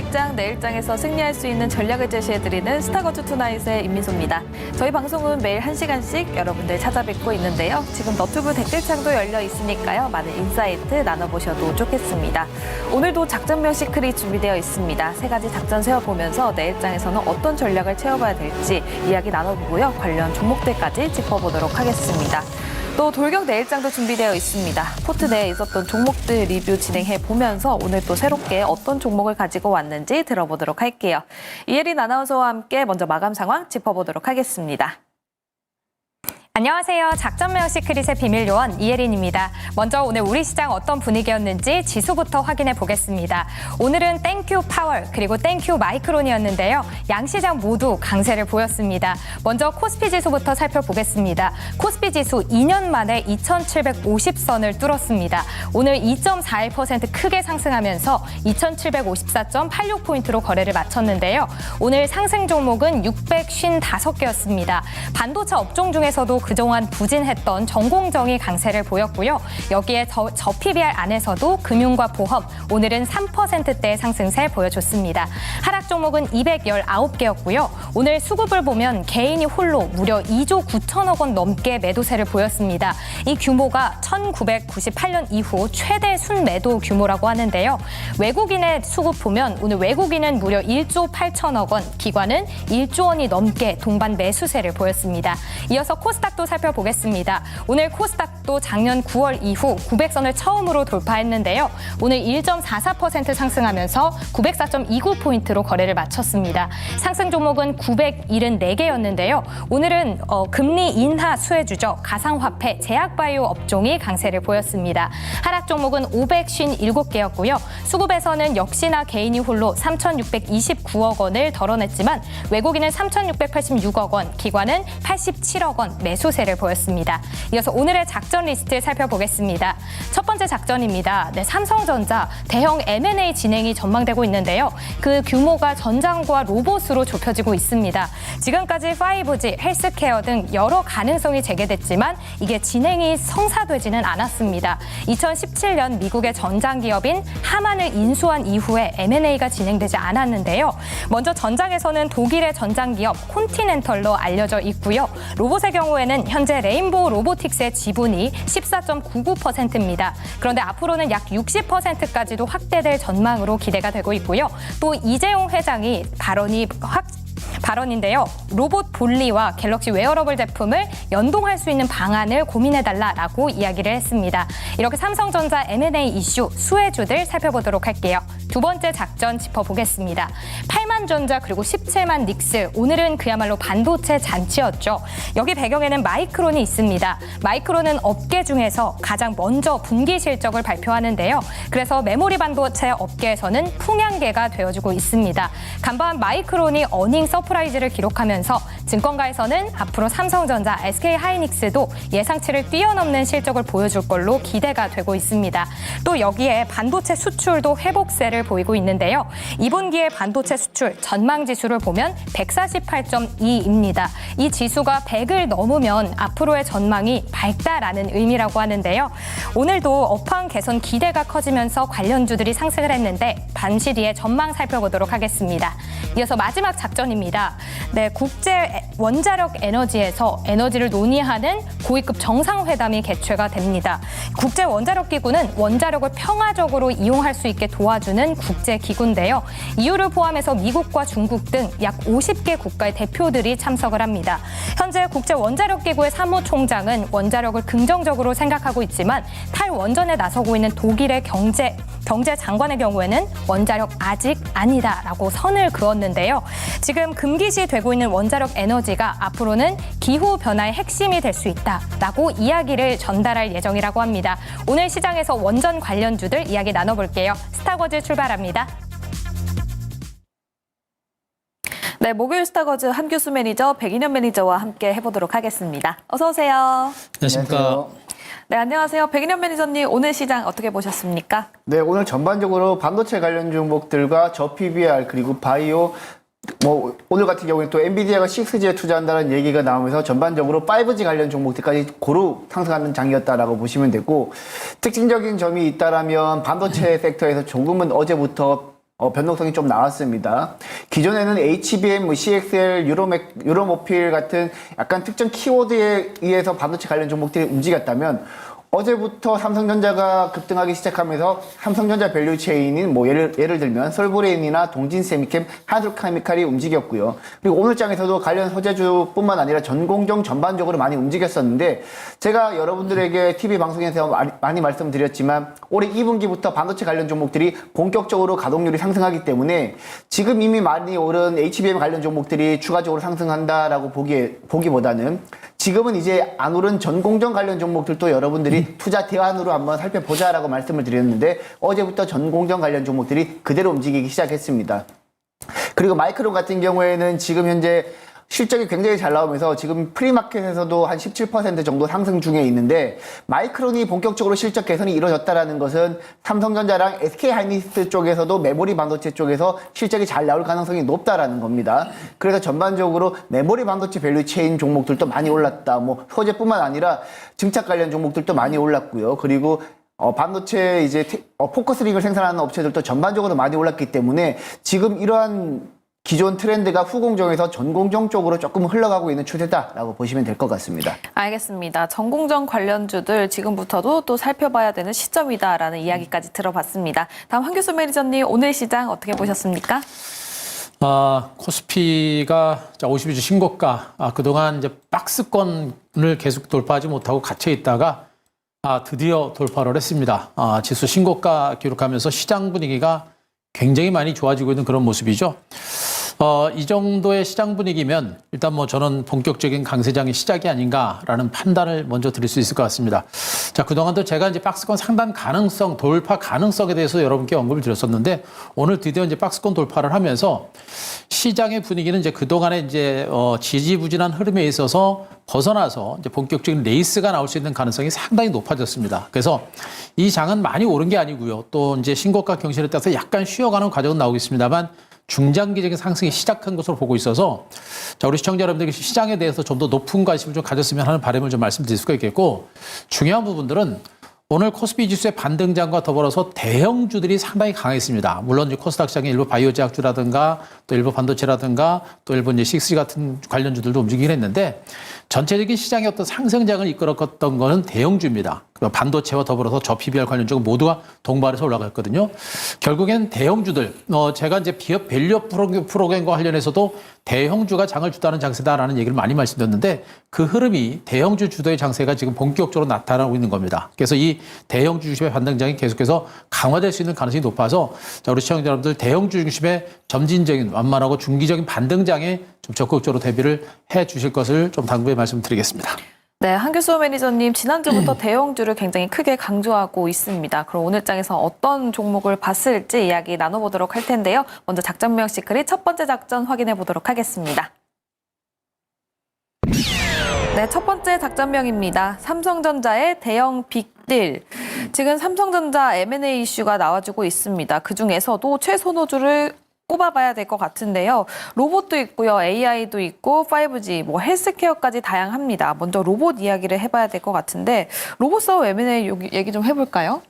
오늘장, 내일장에서 승리할 수 있는 전략을 제시해드리는 스타거즈 투나잇의 임민소입니다. 저희 방송은 매일 1시간씩 여러분들 찾아뵙고 있는데요. 지금 너튜브 댓글창도 열려 있으니까요. 많은 인사이트 나눠보셔도 좋겠습니다. 오늘도 작전명 시크릿 준비되어 있습니다. 3가지 작전 세워보면서 내일장에서는 어떤 전략을 채워봐야 될지 이야기 나눠보고요. 관련 종목들까지 짚어보도록 하겠습니다. 또 돌격 내일장도 준비되어 있습니다. 포트 내에 있었던 종목들 리뷰 진행해 보면서 오늘 또 새롭게 어떤 종목을 가지고 왔는지 들어보도록 할게요. 이혜린 아나운서와 함께 먼저 마감 상황 짚어보도록 하겠습니다. 안녕하세요. 작전명 시크릿의 비밀 요원 이혜린입니다. 먼저 오늘 우리 시장 어떤 분위기였는지 지수부터 확인해 보겠습니다. 오늘은 땡큐 파월 그리고 땡큐 마이크론이었는데요. 양시장 모두 강세를 보였습니다. 먼저 코스피 지수부터 살펴보겠습니다. 코스피 지수 2년 만에 2,750선을 뚫었습니다. 오늘 2.41% 크게 상승하면서 2,754.86포인트로 거래를 마쳤는데요. 오늘 상승 종목은 655개였습니다. 반도체 업종 중에서도 그동안 부진했던 전공정이 강세를 보였고요. 여기에 저 PBR 안에서도 금융과 보험, 오늘은 3%대의 상승세 보여줬습니다. 하락 종목은 219개였고요. 오늘 수급을 보면 개인이 홀로 무려 2조 9천억 원 넘게 매도세를 보였습니다. 이 규모가 1998년 이후 최대 순매도 규모라고 하는데요. 외국인의 수급 보면 오늘 외국인은 무려 1조 8천억 원, 기관은 1조 원이 넘게 동반 매수세를 보였습니다. 이어서 코스닥도 살펴보겠습니다. 오늘 코스닥도 작년 9월 이후 900선을 처음으로 돌파했는데요. 오늘 1.44% 상승하면서 904.29포인트로 거래를 마쳤습니다. 상승 종목은 974개였는데요. 오늘은 금리 인하 수혜주죠. 가상화폐, 제약바이오 업종이 강세를 보였습니다. 하락 종목은 557개였고요. 수급에서는 역시나 개인이 홀로 3,629억 원을 덜어냈지만 외국인은 3,686억 원, 기관은 87억 원 매수세를 보였습니다. 이어서 오늘의 작전 리스트 살펴보겠습니다. 첫 번째 작전입니다. 삼성전자 대형 M&A 진행이 전망되고 있는데요. 그 규모가 전장과 로봇으로 좁혀지고 있습니다. 지금까지 5G, 헬스케어 등 여러 가능성이 제기됐지만 이게 진행이 성사되지는 않았습니다. 2017년 미국의 전장기업인 하만을 인수한 이후에 M&A가 진행되지 않았는데요. 먼저 전장에서는 독일의 전장기업 콘티넨털로 알려져 있고요. 로봇의 경우에는 현재 레인보우 로보틱스의 지분이 14.99%입니다. 그런데 앞으로는 약 60%까지도 확대될 전망으로 기대가 되고 있고요. 또 이재용 회장이 발언인데요. 로봇 볼리와 갤럭시 웨어러블 제품을 연동할 수 있는 방안을 고민해달라고 이야기를 했습니다. 이렇게 삼성전자 M&A 이슈 수혜주들 살펴보도록 할게요. 두 번째 작전 짚어보겠습니다. 8만 전자 그리고 17만 닉스. 오늘은 그야말로 반도체 잔치였죠. 여기 배경에는 마이크론이 있습니다. 마이크론은 업계 중에서 가장 먼저 분기 실적을 발표하는데요. 그래서 메모리 반도체 업계에서는 풍향계가 되어주고 있습니다. 간밤 마이크론이 어닝 서프라이즈를 기록하면서 증권가에서는 앞으로 삼성전자, SK하이닉스도 예상치를 뛰어넘는 실적을 보여줄 걸로 기대가 되고 있습니다. 또 여기에 반도체 수출도 회복세를 보이고 있는데요. 2분기의 반도체 수출 전망 지수를 보면 148.2입니다. 이 지수가 100을 넘으면 앞으로의 전망이 밝다라는 의미라고 하는데요. 오늘도 업황 개선 기대가 커지면서 관련주들이 상승을 했는데 반시 뒤에 전망 살펴보도록 하겠습니다. 이어서 마지막 작전입니다. 국제 원자력 에너지에서 에너지를 논의하는 고위급 정상회담이 개최가 됩니다. 국제 원자력 기구는 원자력을 평화적으로 이용할 수 있게 도와주는 국제 기구인데요. EU를 포함해서 미국과 중국 등 약 50개 국가의 대표들이 참석을 합니다. 현재 국제 원자력 기구의 사무총장은 원자력을 긍정적으로 생각하고 있지만 탈원전에 나서고 있는 독일의 경제 장관의 경우에는 원자력 아직 아니다라고 선을 그었는데요. 지금 금기시 되고 있는 원자력 에너지가 앞으로는 기후 변화의 핵심이 될 수 있다라고 이야기를 전달할 예정이라고 합니다. 오늘 시장에서 원전 관련주들 이야기 나눠볼게요. 스타거즈 출발합니다. 네, 목요일 스타거즈 한규수 매니저, 백인현 매니저와 함께 해보도록 하겠습니다. 어서 오세요. 안녕하십니까. 네, 안녕하세요. 백인현 매니저님, 오늘 시장 어떻게 보셨습니까? 네, 오늘 전반적으로 반도체 관련 종목들과 저 PBR 그리고 바이오 오늘 같은 경우에 또 엔비디아가 6G에 투자한다는 얘기가 나오면서 전반적으로 5G 관련 종목들까지 고루 상승하는 장이었다라고 보시면 되고, 특징적인 점이 있다라면 반도체 섹터에서 조금은 어제부터 변동성이 좀 나왔습니다. 기존에는 HBM, CXL, 유로모필 같은 약간 특정 키워드에 의해서 반도체 관련 종목들이 움직였다면 어제부터 삼성전자가 급등하기 시작하면서 삼성전자 밸류 체인인 뭐 예를 들면 솔브레인이나 동진세미캠, 한솔케미칼이 움직였고요. 그리고 오늘 장에서도 관련 소재주뿐만 아니라 전공정 전반적으로 많이 움직였었는데 제가 여러분들에게 TV 방송에서 많이 말씀드렸지만 올해 2분기부터 반도체 관련 종목들이 본격적으로 가동률이 상승하기 때문에 지금 이미 많이 오른 HBM 관련 종목들이 추가적으로 상승한다라고 보기보다는 지금은 이제 안 오른 전공정 관련 종목들도 여러분들이 투자 대안으로 한번 살펴보자라고 말씀을 드렸는데 어제부터 전공정 관련 종목들이 그대로 움직이기 시작했습니다. 그리고 마이크론 같은 경우에는 지금 현재 실적이 굉장히 잘 나오면서 지금 프리마켓에서도 한 17% 정도 상승 중에 있는데 마이크론이 본격적으로 실적 개선이 이루어졌다는 것은 삼성전자랑 SK하이닉스 쪽에서도 메모리 반도체 쪽에서 실적이 잘 나올 가능성이 높다라는 겁니다. 그래서 전반적으로 메모리 반도체 밸류 체인 종목들도 많이 올랐다. 뭐 소재뿐만 아니라 증착 관련 종목들도 많이 올랐고요. 그리고 반도체 이제 포커스링을 생산하는 업체들도 전반적으로 많이 올랐기 때문에 지금 이러한 기존 트렌드가 후공정에서 전공정 쪽으로 조금 흘러가고 있는 추세다라고 보시면 될 것 같습니다. 알겠습니다. 전공정 관련주들 지금부터도 또 살펴봐야 되는 시점이다라는 이야기까지 들어봤습니다. 다음 황교수 매니저님 오늘 시장 어떻게 보셨습니까? 코스피가 52주 신고가, 그동안 이제 박스권을 계속 돌파하지 못하고 갇혀 있다가 드디어 돌파를 했습니다. 지수 신고가 기록하면서 시장 분위기가 굉장히 많이 좋아지고 있는 그런 모습이죠. 이 정도의 시장 분위기면 일단 뭐 저는 본격적인 강세장의 시작이 아닌가라는 판단을 먼저 드릴 수 있을 것 같습니다. 자, 그동안도 제가 이제 박스권 상단 가능성, 돌파 가능성에 대해서 여러분께 언급을 드렸었는데 오늘 드디어 이제 박스권 돌파를 하면서 시장의 분위기는 이제 그동안에 이제 지지부진한 흐름에 있어서 벗어나서 이제 본격적인 레이스가 나올 수 있는 가능성이 상당히 높아졌습니다. 그래서 이 장은 많이 오른 게 아니고요. 또 이제 신고가 경신에 따라서 약간 쉬어가는 과정은 나오겠습니다만 중장기적인 상승이 시작한 것으로 보고 있어서 자, 우리 시청자 여러분들께 시장에 대해서 좀 더 높은 관심을 좀 가졌으면 하는 바람을 좀 말씀드릴 수가 있겠고 중요한 부분들은 오늘 코스피 지수의 반등장과 더불어서 대형주들이 상당히 강했습니다. 물론 이제 코스닥 시장의 일부 바이오 제약주라든가 또 일부 반도체라든가 또 일부 이제 6G 같은 관련주들도 움직이긴 했는데 전체적인 시장의 어떤 상승장을 이끌었던 것은 대형주입니다. 반도체와 더불어서 저PBR 관련주가 모두가 동반해서 올라갔거든요. 결국엔 대형주들, 제가 이제 기업 밸류업 프로그램과 관련해서도 대형주가 장을 주다는 장세다라는 얘기를 많이 말씀드렸는데 그 흐름이 대형주 주도의 장세가 지금 본격적으로 나타나고 있는 겁니다. 그래서 이 대형주 중심의 반등장이 계속해서 강화될 수 있는 가능성이 높아서 자, 우리 시청자 여러분들 대형주 중심의 점진적인 완만하고 중기적인 반등장에 좀 적극적으로 대비를 해 주실 것을 좀 당부의 말씀드리겠습니다. 네, 한교수 매니저님 지난주부터 대형주를 굉장히 크게 강조하고 있습니다. 그럼 오늘 장에서 어떤 종목을 봤을지 이야기 나눠보도록 할 텐데요. 먼저 작전명 시크릿 첫 번째 작전 확인해 보도록 하겠습니다. 네, 첫 번째 작전명입니다. 삼성전자의 대형 빅딜. 지금 삼성전자 M&A 이슈가 나와주고 있습니다. 그중에서도 최선호주를 꼽아봐야 될 것 같은데요. 로봇도 있고요. AI도 있고 5G, 뭐 헬스케어까지 다양합니다. 먼저 로봇 이야기를 해봐야 될 것 같은데 로봇 사업 M&A 얘기 좀 해볼까요?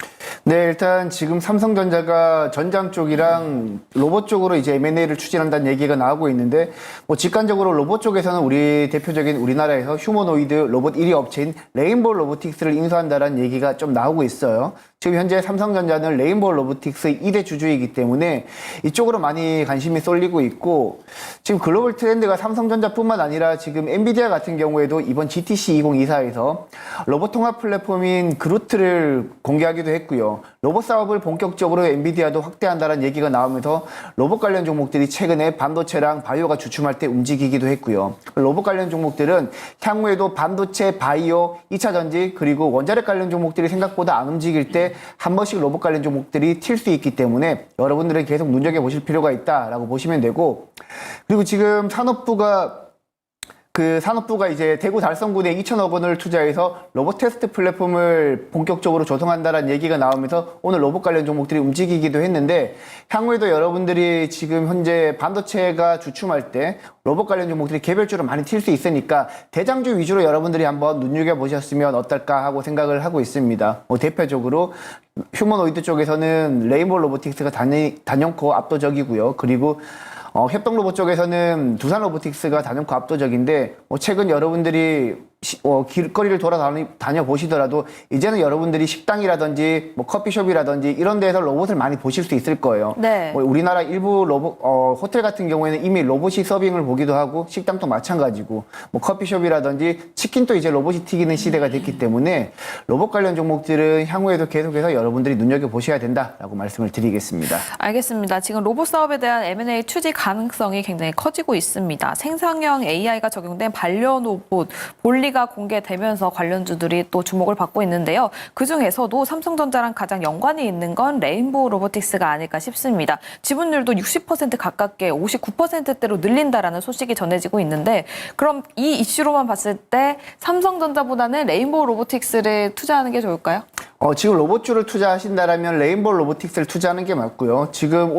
네, 일단 지금 삼성전자가 전장 쪽이랑 로봇 쪽으로 이제 M&A를 추진한다는 얘기가 나오고 있는데 뭐 직관적으로 로봇 쪽에서는 우리 대표적인 우리나라에서 휴머노이드 로봇 1위 업체인 레인보우 로보틱스를 인수한다는 얘기가 좀 나오고 있어요. 지금 현재 삼성전자는 레인보우 로보틱스 2대 주주이기 때문에 이쪽으로 많이 관심이 쏠리고 있고 지금 글로벌 트렌드가 삼성전자뿐만 아니라 지금 엔비디아 같은 경우에도 이번 GTC 2024에서 로봇 통합 플랫폼인 그루트를 공개하기도 했고요. 로봇 사업을 본격적으로 엔비디아도 확대한다는 얘기가 나오면서 로봇 관련 종목들이 최근에 반도체랑 바이오가 주춤할 때 움직이기도 했고요. 로봇 관련 종목들은 향후에도 반도체, 바이오, 2차 전지 그리고 원자력 관련 종목들이 생각보다 안 움직일 때 한 번씩 로봇 관련 종목들이 튈 수 있기 때문에 여러분들은 계속 눈여겨보실 필요가 있다라고 보시면 되고 그리고 지금 산업부가 그 산업부가 이제 대구 달성군에 2천억 원을 투자해서 로봇 테스트 플랫폼을 본격적으로 조성한다는 얘기가 나오면서 오늘 로봇 관련 종목들이 움직이기도 했는데 향후에도 여러분들이 지금 현재 반도체가 주춤할 때 로봇 관련 종목들이 개별주로 많이 튈 수 있으니까 대장주 위주로 여러분들이 한번 눈여겨보셨으면 어떨까 하고 생각을 하고 있습니다. 대표적으로 휴머노이드 쪽에서는 레인보우 로보틱스가 단연코 압도적이고요. 그리고 협동 로봇 쪽에서는 두산 로보틱스가 단연코 압도적인데 최근 여러분들이 길거리를 돌아다녀 보시더라도 이제는 여러분들이 식당이라든지 커피숍이라든지 이런 데에서 로봇을 많이 보실 수 있을 거예요. 네. 우리나라 일부 호텔 같은 경우에는 이미 로봇이 서빙을 보기도 하고 식당도 마찬가지고 커피숍이라든지 치킨도 이제 로봇이 튀기는 시대가 됐기 때문에 로봇 관련 종목들은 향후에도 계속해서 여러분들이 눈여겨보셔야 된다라고 말씀을 드리겠습니다. 알겠습니다. 지금 로봇 사업에 대한 M&A 추진 가능성이 굉장히 커지고 있습니다. 생성형 AI가 적용된 반려 로봇 볼리가 공개되면서 관련주들이 또 주목을 받고 있는데요. 그중에서도 삼성전자랑 가장 연관이 있는 건 레인보우 로보틱스가 아닐까 싶습니다. 지분율도 60% 가깝게 59%대로 늘린다라는 소식이 전해지고 있는데 그럼 이 이슈로만 봤을 때 삼성전자보다는 레인보우 로보틱스를 투자하는 게 좋을까요? 지금 로봇주를 투자하신다라면 레인보우 로보틱스를 투자하는 게 맞고요. 지금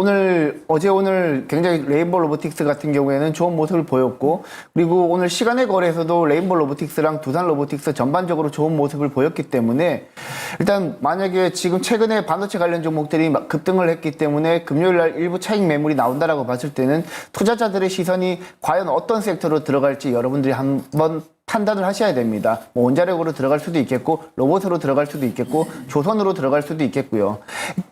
어제 오늘 굉장히 레인보우 로보틱스 같은 경우에는 좋은 모습을 보였고, 그리고 오늘 시간의 거래에서도 레인보우 로보틱스랑 두산 로보틱스 전반적으로 좋은 모습을 보였기 때문에 일단 만약에 지금 최근에 반도체 관련 종목들이 급등을 했기 때문에 금요일 날 일부 차익 매물이 나온다라고 봤을 때는 투자자들의 시선이 과연 어떤 섹터로 들어갈지 여러분들이 한번 판단을 하셔야 됩니다. 원자력으로 들어갈 수도 있겠고 로봇으로 들어갈 수도 있겠고 조선으로 들어갈 수도 있겠고요.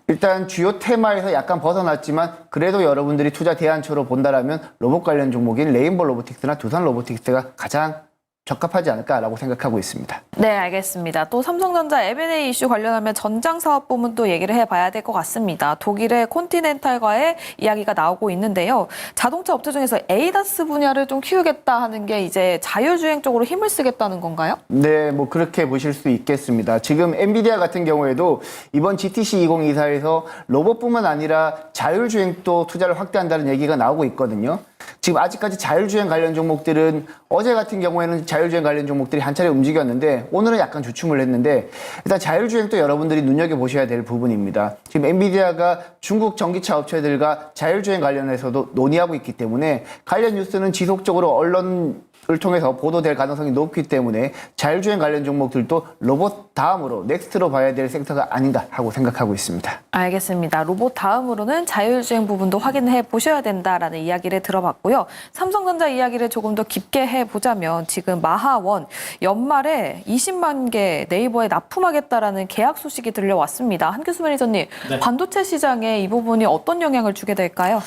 일단 주요 테마에서 약간 벗어났지만 그래도 여러분들이 투자 대안처로 본다라면 로봇 관련 종목인 레인보우 로보틱스나 두산 로보틱스가 가장 적합하지 않을까라고 생각하고 있습니다. 네, 알겠습니다. 또 삼성전자 M&A 이슈 관련하면 전장 사업 부문도 얘기를 해봐야 될 것 같습니다. 독일의 콘티넨탈과의 이야기가 나오고 있는데요. 자동차 업체 중에서 ADAS 분야를 좀 키우겠다 하는 게 이제 자율주행 쪽으로 힘을 쓰겠다는 건가요? 네, 그렇게 보실 수 있겠습니다. 지금 엔비디아 같은 경우에도 이번 GTC 2024에서 로봇뿐만 아니라 자율주행도 투자를 확대한다는 얘기가 나오고 있거든요. 지금 아직까지 자율주행 관련 종목들은 어제 같은 경우에는 자율주행 관련 종목들이 한 차례 움직였는데 오늘은 약간 주춤을 했는데 일단 자율주행도 여러분들이 눈여겨보셔야 될 부분입니다. 지금 엔비디아가 중국 전기차 업체들과 자율주행 관련해서도 논의하고 있기 때문에 관련 뉴스는 지속적으로 언론을 통해서 보도될 가능성이 높기 때문에 자율주행 관련 종목들도 로봇 다음으로 넥스트로 봐야 될 섹터가 아닌가 하고 생각하고 있습니다. 알겠습니다. 로봇 다음으로는 자율주행 부분도 확인해 보셔야 된다라는 이야기를 들어봤고요. 삼성전자 이야기를 조금 더 깊게 해보자면 지금 마하원 연말에 20만 개 네이버에 납품하겠다라는 계약 소식이 들려왔습니다. 한규수 매니저님, 네. 반도체 시장에 이 부분이 어떤 영향을 주게 될까요?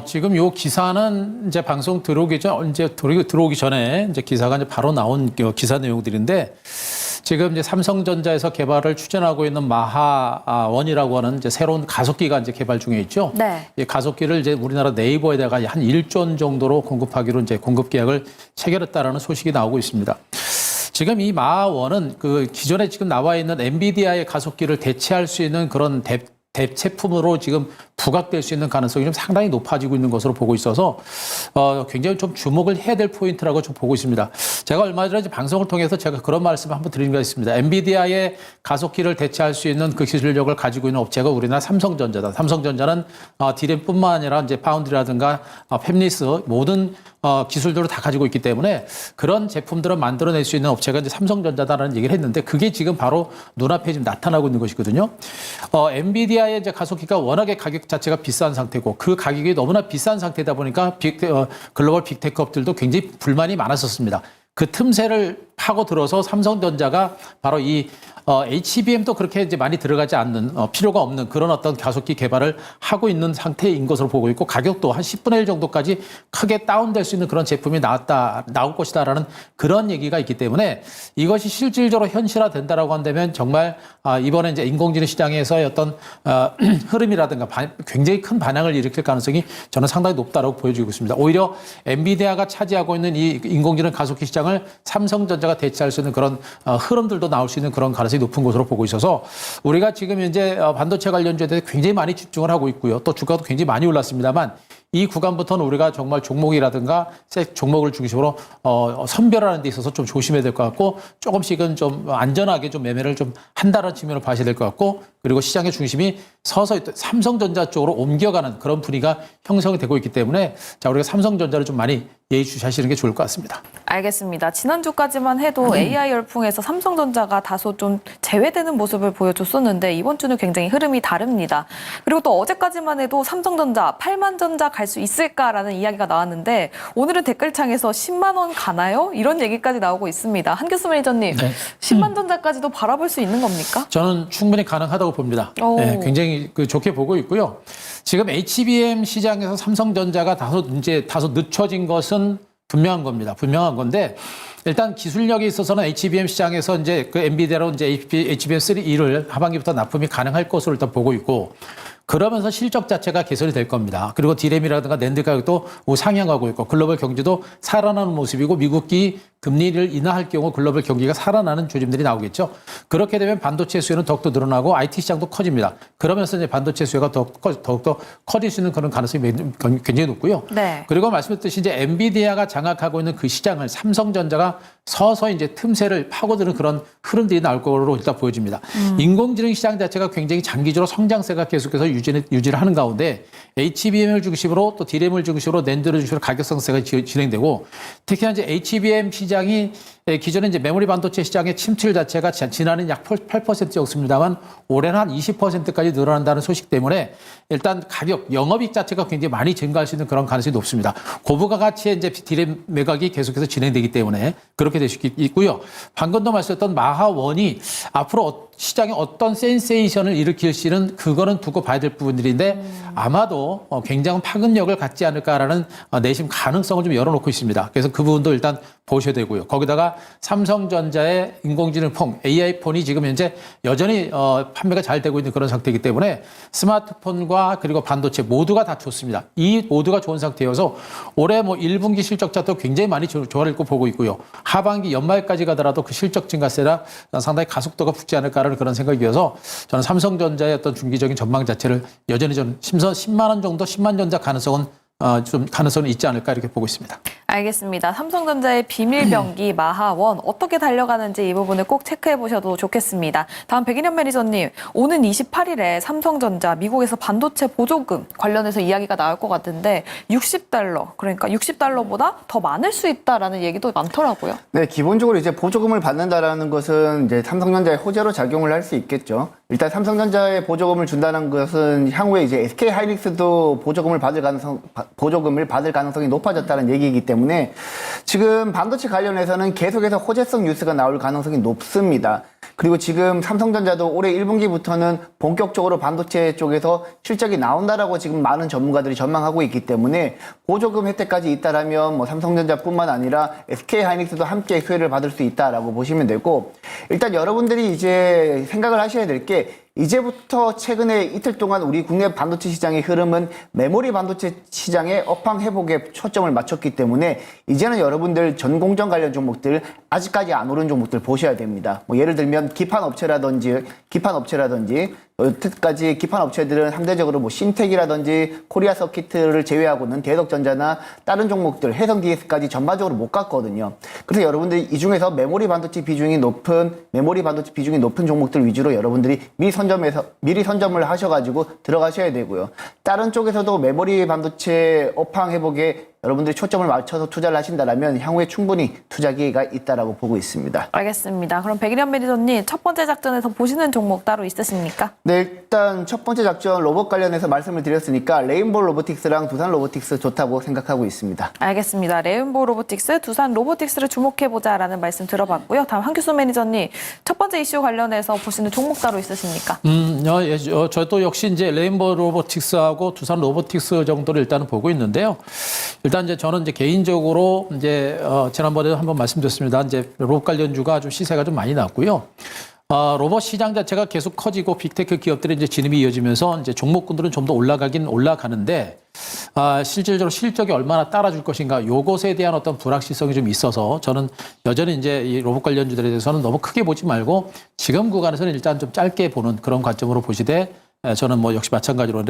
지금 요 기사는 이제 방송 들어오기 전에 이제 기사가 이제 바로 나온 기사 내용들인데 지금 이제 삼성전자에서 개발을 추진하고 있는 마하원이라고 하는 이제 새로운 가속기가 이제 개발 중에 있죠. 네. 이 가속기를 이제 우리나라 네이버에다가 한 1조 원 정도로 공급하기로 이제 공급 계약을 체결했다라는 소식이 나오고 있습니다. 지금 이 마하원은 그 기존에 지금 나와 있는 엔비디아의 가속기를 대체할 수 있는 그런 대체품으로 지금 부각될 수 있는 가능성이 좀 상당히 높아지고 있는 것으로 보고 있어서 굉장히 좀 주목을 해야 될 포인트라고 좀 보고 있습니다. 제가 얼마 전에 방송을 통해서 제가 그런 말씀을 한번 드린 게 있습니다. 엔비디아의 가속기를 대체할 수 있는 그 기술력을 가지고 있는 업체가 우리나라 삼성전자다. 삼성전자는 디램뿐만 아니라 이제 파운드리라든가 팹리스 모든 기술들을 다 가지고 있기 때문에 그런 제품들을 만들어낼 수 있는 업체가 이제 삼성전자다라는 얘기를 했는데 그게 지금 바로 눈앞에 지금 나타나고 있는 것이거든요. 엔비디아의 이제 가속기가 워낙에 가격 자체가 비싼 상태고 그 가격이 너무나 비싼 상태다 보니까 글로벌 빅테크업들도 굉장히 불만이 많았었습니다. 그 틈새를 파고 들어서 삼성전자가 바로 이 HBM도 그렇게 이제 많이 들어가지 않는 필요가 없는 그런 어떤 가속기 개발을 하고 있는 상태인 것으로 보고 있고 가격도 한 10분의 1 정도까지 크게 다운될 수 있는 그런 제품이 나올 것이다라는 그런 얘기가 있기 때문에 이것이 실질적으로 현실화된다라고 한다면 정말 이번에 이제 인공지능 시장에서의 어떤 흐름이라든가 굉장히 큰 반향을 일으킬 가능성이 저는 상당히 높다라고 보여지고 있습니다. 오히려 엔비디아가 차지하고 있는 이 인공지능 가속기 시장을 삼성전자가 대체할 수 있는 그런 흐름들도 나올 수 있는 그런 가능성이 높은 것으로 보고 있어서 우리가 지금 이제 반도체 관련주에 대해서 굉장히 많이 집중을 하고 있고요. 또 주가도 굉장히 많이 올랐습니다만 이 구간부터는 우리가 정말 종목이라든가 종목을 중심으로 선별하는 데 있어서 좀 조심해야 될 것 같고 조금씩은 좀 안전하게 좀 매매를 좀 한다는 측면을 봐야 될 것 같고 그리고 시장의 중심이 서서히 삼성전자 쪽으로 옮겨가는 그런 분위기가 형성이 되고 있기 때문에 자 우리가 삼성전자를 좀 많이 예의주시하시는 게 좋을 것 같습니다. 알겠습니다. 지난주까지만 해도 AI 열풍에서 삼성전자가 다소 좀 제외되는 모습을 보여줬었는데 이번 주는 굉장히 흐름이 다릅니다. 그리고 또 어제까지만 해도 삼성전자 8만 전자 갈 수 있을까라는 이야기가 나왔는데 오늘은 댓글창에서 10만 원 가나요? 이런 얘기까지 나오고 있습니다. 한규수 매니저님, 네. 10만 전자까지도 바라볼 수 있는 겁니까? 저는 충분히 가능하다고 봅니다. 네, 굉장히 좋게 보고 있고요. 지금 HBM 시장에서 삼성전자가 다소 늦춰진 것은 분명한 겁니다. 분명한 건데 일단 기술력에 있어서는 HBM 시장에서 이제 그 엔비디아로 이제 HBM3E를 하반기부터 납품이 가능할 것으로 일단 보고 있고 그러면서 실적 자체가 개선이 될 겁니다. 그리고 디램이라든가 낸드 가격도 상향하고 있고 글로벌 경제도 살아나는 모습이고 미국이 금리를 인하할 경우 글로벌 경기가 살아나는 조짐들이 나오겠죠. 그렇게 되면 반도체 수요는 더욱더 늘어나고 IT 시장도 커집니다. 그러면서 이제 반도체 수요가 더욱더 커질 수 있는 그런 가능성이 굉장히 높고요. 네. 그리고 말씀드렸듯이 이제 엔비디아가 장악하고 있는 그 시장을 삼성전자가 서서히 이제 틈새를 파고드는 그런 흐름들이 나올 거로 일단 보여집니다. 인공지능 시장 자체가 굉장히 장기적으로 성장세가 계속해서 유지를 하는 가운데 HBM을 중심으로 또 D램을 중심으로 낸드를 중심으로 가격 상승세가 진행되고 특히나 이제 HBM 시장이 기존에 이제 메모리 반도체 시장의 침투율 자체가 지난해는 약 8%였습니다만 올해는 한 20%까지 늘어난다는 소식 때문에 일단 가격, 영업이익 자체가 굉장히 많이 증가할 수 있는 그런 가능성이 높습니다. 고부가 가치의 이제 D램 매각이 계속해서 진행되기 때문에 그렇게 될 수 있고요. 방금도 말씀드렸던 마하1이 앞으로 시장에 어떤 센세이션을 일으킬지는 그거는 두고 봐야 될 부분들인데 아마도 굉장한 파급력을 갖지 않을까라는 내심 가능성을 좀 열어놓고 있습니다. 그래서 그 부분도 일단 보셔야 되고요. 거기다가 삼성전자의 인공지능 폰, AI 폰이 지금 현재 여전히 판매가 잘 되고 있는 그런 상태이기 때문에 스마트폰과 그리고 반도체 모두가 다 좋습니다. 이 모두가 좋은 상태여서 올해 뭐 1분기 실적자도 굉장히 많이 좋아질 거 보고 있고요. 하반기 연말까지 가더라도 그 실적 증가세라 상당히 가속도가 붙지 않을까라는 그런 생각이어서 저는 삼성전자의 어떤 중기적인 전망 자체를 여전히 저는 10만 원 정도 10만 전자 가능성은 좀 가능성은 있지 않을까 이렇게 보고 있습니다. 알겠습니다. 삼성전자의 비밀병기 마하1 어떻게 달려가는지 이 부분을 꼭 체크해 보셔도 좋겠습니다. 다음 백인현 매니저님, 오는 28일에 삼성전자 미국에서 반도체 보조금 관련해서 이야기가 나올 것 같은데 $60, 그러니까 $60보다 더 많을 수 있다라는 얘기도 많더라고요. 네, 기본적으로 이제 보조금을 받는다라는 것은 이제 삼성전자의 호재로 작용을 할 수 있겠죠. 일단 삼성전자에 보조금을 준다는 것은 향후에 이제 SK 하이닉스도 보조금을 받을 가능성이 높아졌다는 얘기이기 때문에 지금 반도체 관련해서는 계속해서 호재성 뉴스가 나올 가능성이 높습니다. 그리고 지금 삼성전자도 올해 1분기부터는 본격적으로 반도체 쪽에서 실적이 나온다라고 지금 많은 전문가들이 전망하고 있기 때문에 보조금 혜택까지 있다라면 뭐 삼성전자뿐만 아니라 SK 하이닉스도 함께 수혜를 받을 수 있다라고 보시면 되고 일단 여러분들이 이제 생각을 하셔야 될 게 이제부터 최근에 이틀 동안 우리 국내 반도체 시장의 흐름은 메모리 반도체 시장의 업황 회복에 초점을 맞췄기 때문에 이제는 여러분들 전공정 관련 종목들 아직까지 안 오른 종목들 보셔야 됩니다. 뭐 예를 들면 기판 업체라든지 여태까지 기판 업체들은 상대적으로 뭐 신텍이라든지 코리아 서키트를 제외하고는 대덕전자나 다른 종목들 해성 DS까지 전반적으로 못 갔거든요. 그래서 여러분들이 이 중에서 메모리 반도체 비중이 높은 종목들 위주로 여러분들이 미리 선점을 하셔가지고 들어가셔야 되고요. 다른 쪽에서도 메모리 반도체 업황 회복에 여러분들이 초점을 맞춰서 투자를 하신다면 향후에 충분히 투자 기회가 있다라고 보고 있습니다. 알겠습니다. 그럼 백인현 매니저님, 첫 번째 작전에서 보시는 종목 따로 있으십니까? 네, 일단 첫 번째 작전 로봇 관련해서 말씀을 드렸으니까 레인보우 로보틱스랑 두산 로보틱스 좋다고 생각하고 있습니다. 알겠습니다. 레인보우 로보틱스, 두산 로보틱스를 주목해보자라는 말씀 들어봤고요. 다음 한규수 매니저님, 첫 번째 이슈 관련해서 보시는 종목 따로 있으십니까? 저도 역시 이제 레인보우 로보틱스하고 두산 로보틱스 정도를 일단은 보고 있는데요. 일단 이제 저는 이제 개인적으로 이제 지난번에도 한번 말씀드렸습니다. 이제 로봇 관련주가 좀 시세가 좀 많이 났고요. 로봇 시장 자체가 계속 커지고 빅테크 기업들의 이제 진입이 이어지면서 이제 종목군들은 좀 더 올라가긴 올라가는데 실질적으로 실적이 얼마나 따라줄 것인가 요것에 대한 어떤 불확실성이 좀 있어서 저는 여전히 이제 이 로봇 관련주들에 대해서는 너무 크게 보지 말고 지금 구간에서는 일단 좀 짧게 보는 그런 관점으로 보시되 저는 뭐 역시 마찬가지로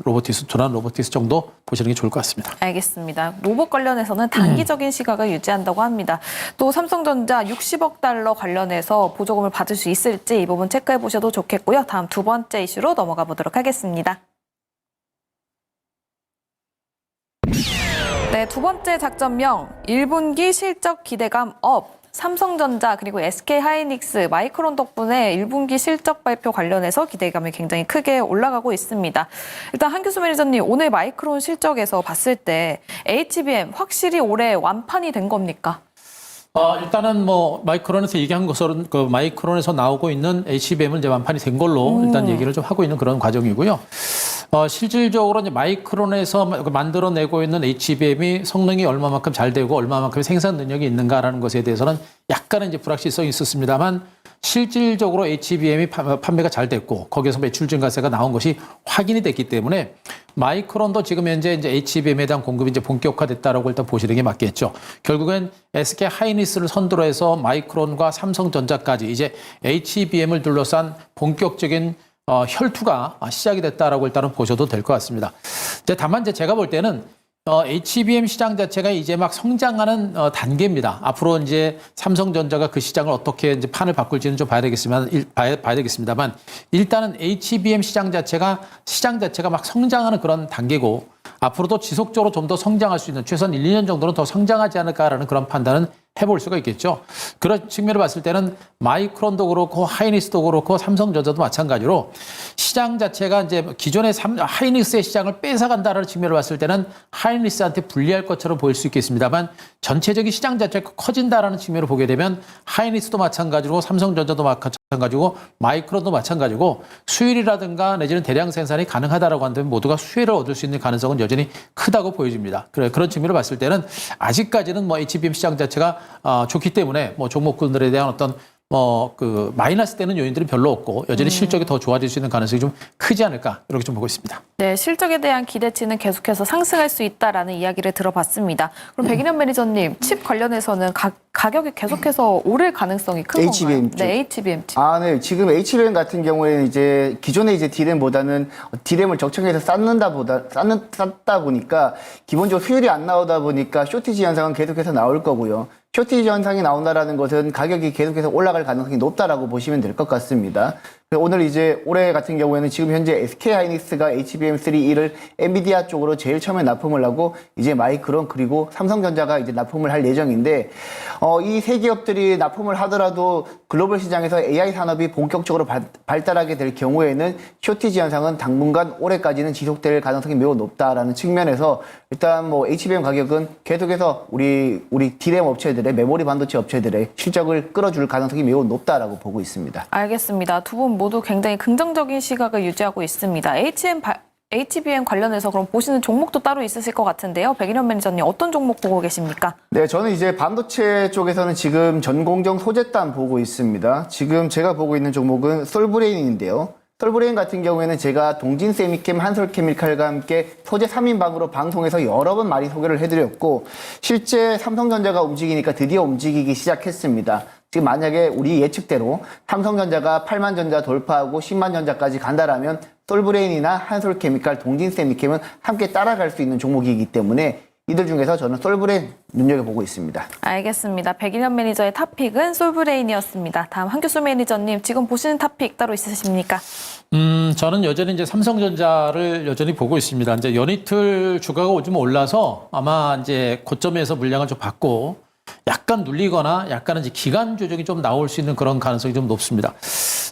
로보티스, 두난 로보티스 정도 보시는 게 좋을 것 같습니다. 알겠습니다. 로봇 관련해서는 단기적인 시각을 유지한다고 합니다. 또 삼성전자 60억 달러 관련해서 보조금을 받을 수 있을지 이 부분 체크해 보셔도 좋겠고요. 다음 두 번째 이슈로 넘어가 보도록 하겠습니다. 네, 두 번째 작전명 1분기 실적 기대감 업. 삼성전자 그리고 SK하이닉스, 마이크론 덕분에 1분기 실적 발표 관련해서 기대감이 굉장히 크게 올라가고 있습니다. 일단 한규수 매니저님, 오늘 마이크론 실적에서 봤을 때 HBM 확실히 올해 완판이 된 겁니까? 일단은 뭐 마이크론에서 얘기한 것으로는 그 마이크론에서 나오고 있는 HBM은 이제 완판이 된 걸로 일단 얘기를 좀 하고 있는 그런 과정이고요. 실질적으로 이제 마이크론에서 만들어내고 있는 HBM이 성능이 얼마만큼 잘 되고 얼마만큼 생산 능력이 있는가라는 것에 대해서는 약간은 이제 불확실성이 있었습니다만 실질적으로 HBM이 판매가 잘 됐고 거기에서 매출 증가세가 나온 것이 확인이 됐기 때문에 마이크론도 지금 현재 이제 HBM에 대한 공급이 이제 본격화됐다라고 일단 보시는 게 맞겠죠. 결국엔 SK 하이닉스를 선두로 해서 마이크론과 삼성전자까지 이제 HBM을 둘러싼 본격적인 혈투가 시작이 됐다라고 일단은 보셔도 될 것 같습니다. 이제 다만 이제 제가 볼 때는 HBM 시장 자체가 이제 막 성장하는 단계입니다. 앞으로 이제 삼성전자가 그 시장을 어떻게 이제 판을 바꿀지는 좀 봐야 되겠습니다만 일단은 HBM 시장 자체가 막 성장하는 그런 단계고 앞으로도 지속적으로 좀 더 성장할 수 있는 최소한 1, 2년 정도는 더 성장하지 않을까라는 그런 판단은 해볼 수가 있겠죠. 그런 측면을 봤을 때는 마이크론도 그렇고 하이닉스도 그렇고 삼성전자도 마찬가지로 시장 자체가 이제 기존의 하이닉스의 시장을 뺏어간다는 측면을 봤을 때는 하이닉스한테 불리할 것처럼 보일 수 있겠습니다만 전체적인 시장 자체가 커진다라는 측면을 보게 되면 하이닉스도 마찬가지고 삼성전자도 마찬가지고 마이크론도 마찬가지고 수율이라든가 내지는 대량 생산이 가능하다라고 한다면 모두가 수혜를 얻을 수 있는 가능성은 여전히 크다고 보여집니다. 그런 측면을 봤을 때는 아직까지는 뭐 HBM 시장 자체가 좋기 때문에 뭐 종목군들에 대한 어떤 그 마이너스 되는 요인들은 별로 없고 여전히 실적이 더 좋아질 수 있는 가능성이 좀 크지 않을까 이렇게 좀 보고 있습니다. 네, 실적에 대한 기대치는 계속해서 상승할 수 있다라는 이야기를 들어봤습니다. 그럼 백인현 매니저님, 칩 관련해서는 가격이 계속해서 오를 가능성이 큰 HBM 건가요? 쪽. 네, HBM 칩. 네. 지금 HBM 같은 경우에는 이제 기존의 이제 D램보다는 D램을 적청해서 쌓다 보니까 기본적으로 수율이 안 나오다 보니까 쇼티지 현상은 계속해서 나올 거고요. 쇼티지 현상이 나온다라는 것은 가격이 계속해서 올라갈 가능성이 높다라고 보시면 될 것 같습니다. 오늘 이제 올해 같은 경우에는 지금 현재 SK하이닉스가 HBM3E를 엔비디아 쪽으로 제일 처음에 납품을 하고 이제 마이크론 그리고 삼성전자가 이제 납품을 할 예정인데 이 세 기업들이 납품을 하더라도 글로벌 시장에서 AI 산업이 본격적으로 발달하게 될 경우에는 쇼티지 현상은 당분간 올해까지는 지속될 가능성이 매우 높다라는 측면에서 일단 뭐 HBM 가격은 계속해서 우리 D램 업체들의 메모리 반도체 업체들의 실적을 끌어줄 가능성이 매우 높다라고 보고 있습니다. 알겠습니다. 두 분 모두 굉장히 긍정적인 시각을 유지하고 있습니다. HBM 관련해서 그럼 보시는 종목도 따로 있으실 것 같은데요. 백인현 매니저님 어떤 종목 보고 계십니까? 네, 저는 이제 반도체 쪽에서는 지금 전공정 소재단 보고 있습니다. 지금 제가 보고 있는 종목은 솔브레인인데요. 솔브레인 같은 경우에는 제가 동진세미캠, 한솔케미칼과 함께 소재 3인방으로 방송에서 여러 번 많이 소개를 해드렸고 실제 삼성전자가 움직이니까 드디어 움직이기 시작했습니다. 지금 만약에 우리 예측대로 삼성전자가 8만 전자 돌파하고 10만 전자까지 간다라면 솔브레인이나 한솔케미칼, 동진세미캠은 함께 따라갈 수 있는 종목이기 때문에 이들 중에서 저는 솔브레인 눈여겨보고 있습니다. 알겠습니다. 백인현 매니저의 탑픽은 솔브레인이었습니다. 다음 한규수 매니저님 지금 보시는 탑픽 따로 있으십니까? 저는 여전히 이제 삼성전자를 여전히 보고 있습니다. 이제 연이틀 주가가 좀 올라서 아마 이제 고점에서 물량을 좀 받고 약간 눌리거나 약간 이제 기간 조정이 좀 나올 수 있는 그런 가능성이 좀 높습니다.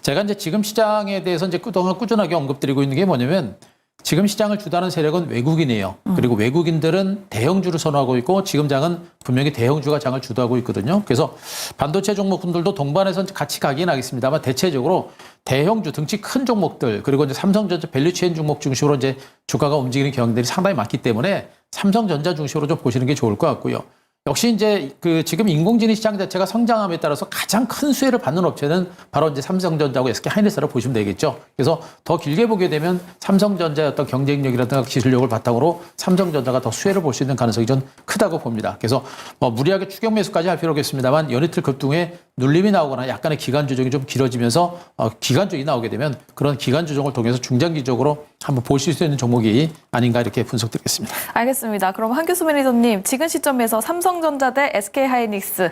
제가 이제 지금 시장에 대해서 이제 그동안 꾸준하게 언급드리고 있는 게 뭐냐면 지금 시장을 주도하는 세력은 외국인이에요. 그리고 외국인들은 대형주를 선호하고 있고 지금 장은 분명히 대형주가 장을 주도하고 있거든요. 그래서 반도체 종목분들도 동반해서 같이 가긴 하겠습니다만 대체적으로 대형주 등치 큰 종목들 그리고 이제 삼성전자 밸류체인 종목 중심으로 이제 주가가 움직이는 경향들이 상당히 많기 때문에 삼성전자 중심으로 좀 보시는 게 좋을 것 같고요. 역시 이제 그 지금 인공지능 시장 자체가 성장함에 따라서 가장 큰 수혜를 받는 업체는 바로 이제 삼성전자하고 SK하이닉스를 보시면 되겠죠. 그래서 더 길게 보게 되면 삼성전자의 어떤 경쟁력이라든가 기술력을 바탕으로 삼성전자가 더 수혜를 볼 수 있는 가능성이 좀 크다고 봅니다. 그래서 뭐 무리하게 추격 매수까지 할 필요가 없겠습니다만 연이틀 급등에 눌림이 나오거나 약간의 기간 조정이 좀 길어지면서 기간적이 나오게 되면 그런 기간 조정을 통해서 중장기적으로 한번 보실 수 있는 종목이 아닌가 이렇게 분석드리겠습니다. 알겠습니다. 그럼 한규수 매니저님, 지금 시점에서 삼성전자 대 SK하이닉스,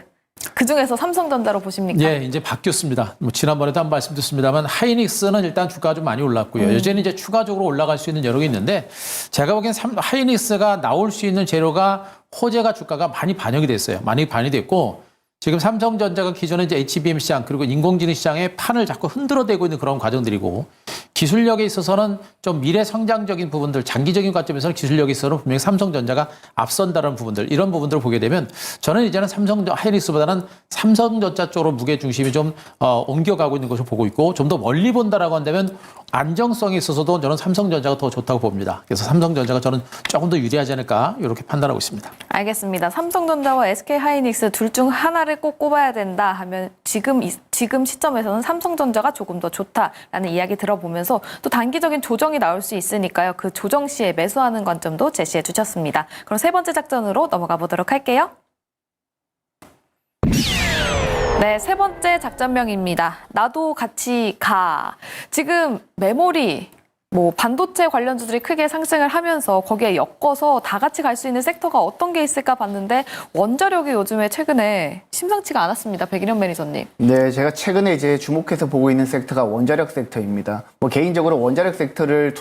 그중에서 삼성전자로 보십니까? 예, 이제 바뀌었습니다. 뭐 지난번에도 한 말씀드렸습니다만 하이닉스는 일단 주가가 좀 많이 올랐고요. 여전히 이제 추가적으로 올라갈 수 있는 여력이 있는데 제가 보기엔 하이닉스가 나올 수 있는 재료가 호재가 주가가 많이 반영이 됐어요. 많이 반영이 됐고 지금 삼성전자가 기존에 이제 HBM 시장 그리고 인공지능 시장의 판을 자꾸 흔들어대고 있는 그런 과정들이고 기술력에 있어서는 좀 미래 성장적인 부분들, 장기적인 관점에서는 기술력에 있어서는 분명히 삼성전자가 앞선다는 부분들, 이런 부분들을 보게 되면 저는 이제는 하이닉스보다는 삼성전자 쪽으로 무게 중심이 좀 옮겨가고 있는 것을 보고 있고 좀 더 멀리 본다라고 한다면 안정성에 있어서도 저는 삼성전자가 더 좋다고 봅니다. 그래서 삼성전자가 저는 조금 더 유리하지 않을까 이렇게 판단하고 있습니다. 알겠습니다. 삼성전자와 SK하이닉스 둘 중 하나를 꼭 꼽아야 된다 하면 지금 시점에서는 삼성전자가 조금 더 좋다라는 이야기 들어보면서 또 단기적인 조정이 나올 수 있으니까요. 그 조정 시에 매수하는 관점도 제시해 주셨습니다. 그럼 세 번째 작전으로 넘어가 보도록 할게요. 네, 세 번째 작전명입니다. 나도 같이 가. 지금 메모리, 반도체 관련주들이 크게 상승을 하면서 거기에 엮어서 다 같이 갈 수 있는 섹터가 어떤 게 있을까 봤는데 원자력이 요즘에 최근에 심상치가 않았습니다. 백일현 매니저님. 네, 제가 최근에 이제 주목해서 보고 있는 섹터가 원자력 섹터입니다. 개인적으로 원자력 섹터를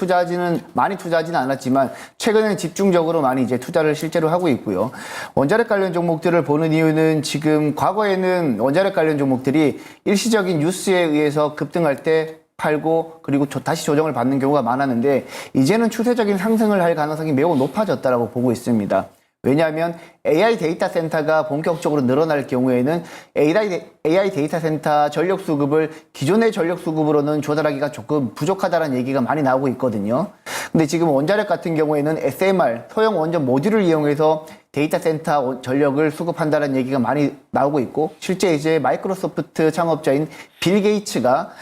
많이 투자하지는 않았지만 최근에는 집중적으로 많이 이제 투자를 실제로 하고 있고요. 원자력 관련 종목들을 보는 이유는 지금 과거에는 원자력 관련 종목들이 일시적인 뉴스에 의해서 급등할 때 팔고 그리고 다시 조정을 받는 경우가 많았는데 이제는 추세적인 상승을 할 가능성이 매우 높아졌다라고 보고 있습니다. 왜냐하면 AI 데이터 센터가 본격적으로 늘어날 경우에는 AI 데이터 센터 전력 수급을 기존의 전력 수급으로는 조달하기가 조금 부족하다는 얘기가 많이 나오고 있거든요. 근데 지금 원자력 같은 경우에는 SMR, 소형 원전 모듈을 이용해서 데이터 센터 전력을 수급한다는 얘기가 많이 나오고 있고 실제 이제 마이크로소프트 창업자인 빌 게이츠가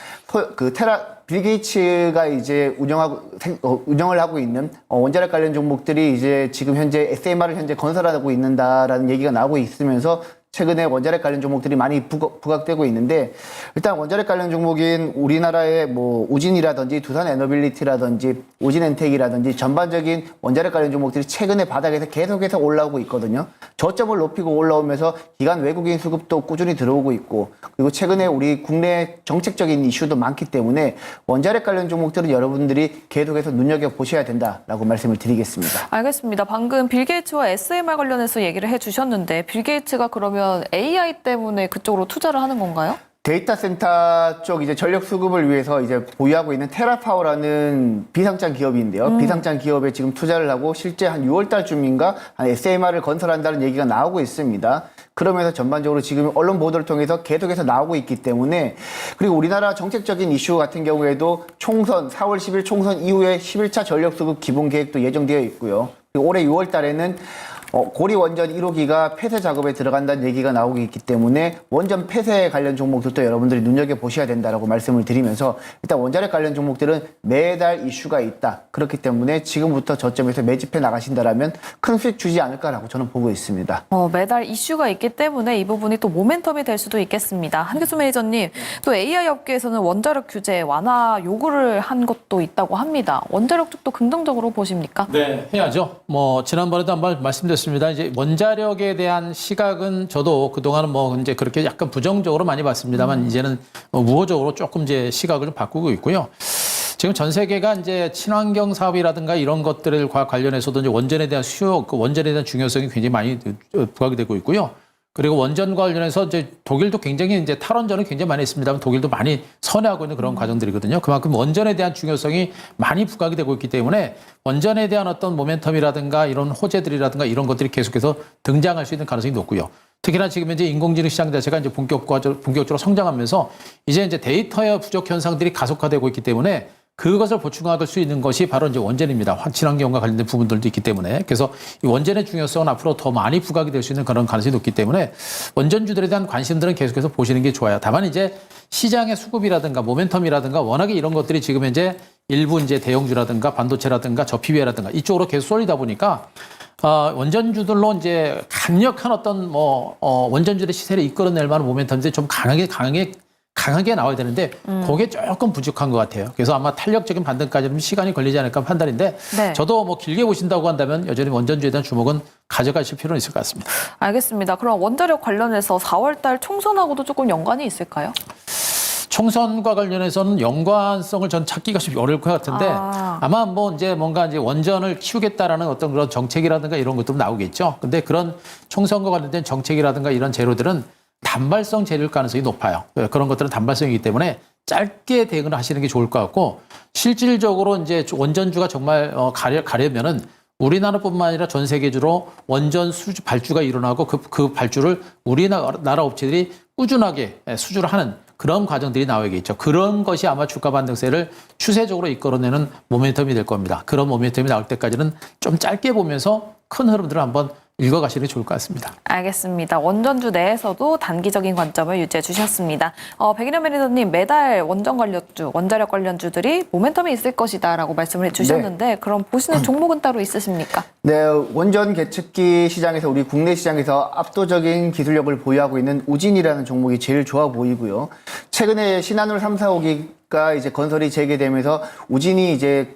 이제 운영을 하고 있는 원자력 관련 종목들이 이제 지금 현재 SMR을 현재 건설하고 있는다라는 얘기가 나오고 있으면서 최근에 원자력 관련 종목들이 많이 부각되고 있는데 일단 원자력 관련 종목인 우리나라의 우진이라든지 두산에너빌리티라든지 우진엔텍이라든지 전반적인 원자력 관련 종목들이 최근에 바닥에서 계속해서 올라오고 있거든요. 저점을 높이고 올라오면서 기관 외국인 수급도 꾸준히 들어오고 있고 그리고 최근에 우리 국내 정책적인 이슈도 많기 때문에 원자력 관련 종목들은 여러분들이 계속해서 눈여겨보셔야 된다라고 말씀을 드리겠습니다. 알겠습니다. 방금 빌 게이츠와 SMR 관련해서 얘기를 해주셨는데 빌 게이츠가 그러면 AI 때문에 그쪽으로 투자를 하는 건가요? 데이터 센터 쪽 이제 전력 수급을 위해서 이제 보유하고 있는 테라파워라는 비상장 기업인데요. 비상장 기업에 지금 투자를 하고 실제 한 6월 달쯤인가 SMR을 건설한다는 얘기가 나오고 있습니다. 그러면서 전반적으로 지금 언론 보도를 통해서 계속해서 나오고 있기 때문에 그리고 우리나라 정책적인 이슈 같은 경우에도 총선 4월 10일 총선 이후에 11차 전력 수급 기본 계획도 예정되어 있고요. 그리고 올해 6월 달에는 고리 원전 1호기가 폐쇄 작업에 들어간다는 얘기가 나오고 있기 때문에 원전 폐쇄 관련 종목들도 여러분들이 눈여겨보셔야 된다라고 말씀을 드리면서 일단 원자력 관련 종목들은 매달 이슈가 있다. 그렇기 때문에 지금부터 저점에서 매집해 나가신다라면 큰 수익 주지 않을까라고 저는 보고 있습니다. 매달 이슈가 있기 때문에 이 부분이 또 모멘텀이 될 수도 있겠습니다. 한규수 매니저님, 또 AI 업계에서는 원자력 규제 완화 요구를 한 것도 있다고 합니다. 원자력 쪽도 긍정적으로 보십니까? 네, 해야죠. 지난번에도 한번 말씀드렸습니다. 이제 원자력에 대한 시각은 저도 그동안은 이제 그렇게 약간 부정적으로 많이 봤습니다만 이제는 우호적으로 조금 이제 시각을 좀 바꾸고 있고요. 지금 전 세계가 이제 친환경 사업이라든가 이런 것들과 관련해서도 이제 원전에 대한 원전에 대한 중요성이 굉장히 많이 부각이 되고 있고요. 그리고 원전 관련해서 이제 독일도 굉장히 이제 탈원전은 굉장히 많이 있습니다만 독일도 많이 선회하고 있는 그런 과정들이거든요. 그만큼 원전에 대한 중요성이 많이 부각이 되고 있기 때문에 원전에 대한 어떤 모멘텀이라든가 이런 호재들이라든가 이런 것들이 계속해서 등장할 수 있는 가능성이 높고요. 특히나 지금 현재 인공지능 시장 자체가 이제 본격적으로 성장하면서 이제 데이터의 부족 현상들이 가속화되고 있기 때문에 그것을 보충할 수 있는 것이 바로 이제 원전입니다. 친환경과 관련된 부분들도 있기 때문에. 그래서 이 원전의 중요성은 앞으로 더 많이 부각이 될 수 있는 그런 가능성이 높기 때문에 원전주들에 대한 관심들은 계속해서 보시는 게 좋아요. 다만 이제 시장의 수급이라든가 모멘텀이라든가 워낙에 이런 것들이 지금 현재 일부 이제 대형주라든가 반도체라든가 저PB라든가 이쪽으로 계속 쏠리다 보니까 원전주들로 이제 강력한 어떤 원전주의 시세를 이끌어낼 만한 모멘텀들이 좀 강하게 나와야 되는데 그게 조금 부족한 것 같아요. 그래서 아마 탄력적인 반등까지는 시간이 걸리지 않을까 판단인데 네. 저도 뭐 길게 보신다고 한다면 여전히 원전주에 대한 주목은 가져가실 필요는 있을 것 같습니다. 알겠습니다. 그럼 원자력 관련해서 4월달 총선하고도 조금 연관이 있을까요? 총선과 관련해서는 연관성을 전 찾기가 좀 어려울 것 같은데 아마 뭐 이제 뭔가 이제 원전을 키우겠다라는 어떤 그런 정책이라든가 이런 것도 나오겠죠. 근데 그런 총선과 관련된 정책이라든가 이런 재료들은 단발성 재료일 가능성이 높아요. 그런 것들은 단발성이기 때문에 짧게 대응을 하시는 게 좋을 것 같고 실질적으로 이제 원전주가 정말 가려면은 우리나라뿐만 아니라 전 세계주로 원전 발주가 일어나고 그 발주를 우리나라 업체들이 꾸준하게 수주를 하는 그런 과정들이 나오겠죠. 그런 것이 아마 주가 반등세를 추세적으로 이끌어내는 모멘텀이 될 겁니다. 그런 모멘텀이 나올 때까지는 좀 짧게 보면서 큰 흐름들을 한번 읽어가시는 게 좋을 것 같습니다. 알겠습니다. 원전주 내에서도 단기적인 관점을 유지해 주셨습니다. 백인현 매니저님, 매달 원전 관련주, 원자력 관련주들이 모멘텀이 있을 것이다라고 말씀을 해주셨는데 그럼 보시는 종목은 따로 있으십니까? 네, 원전 계측기 시장에서 우리 국내 시장에서 압도적인 기술력을 보유하고 있는 우진이라는 종목이 제일 좋아 보이고요. 최근에 신한울 3, 4호기가 이제 건설이 재개되면서 우진이 이제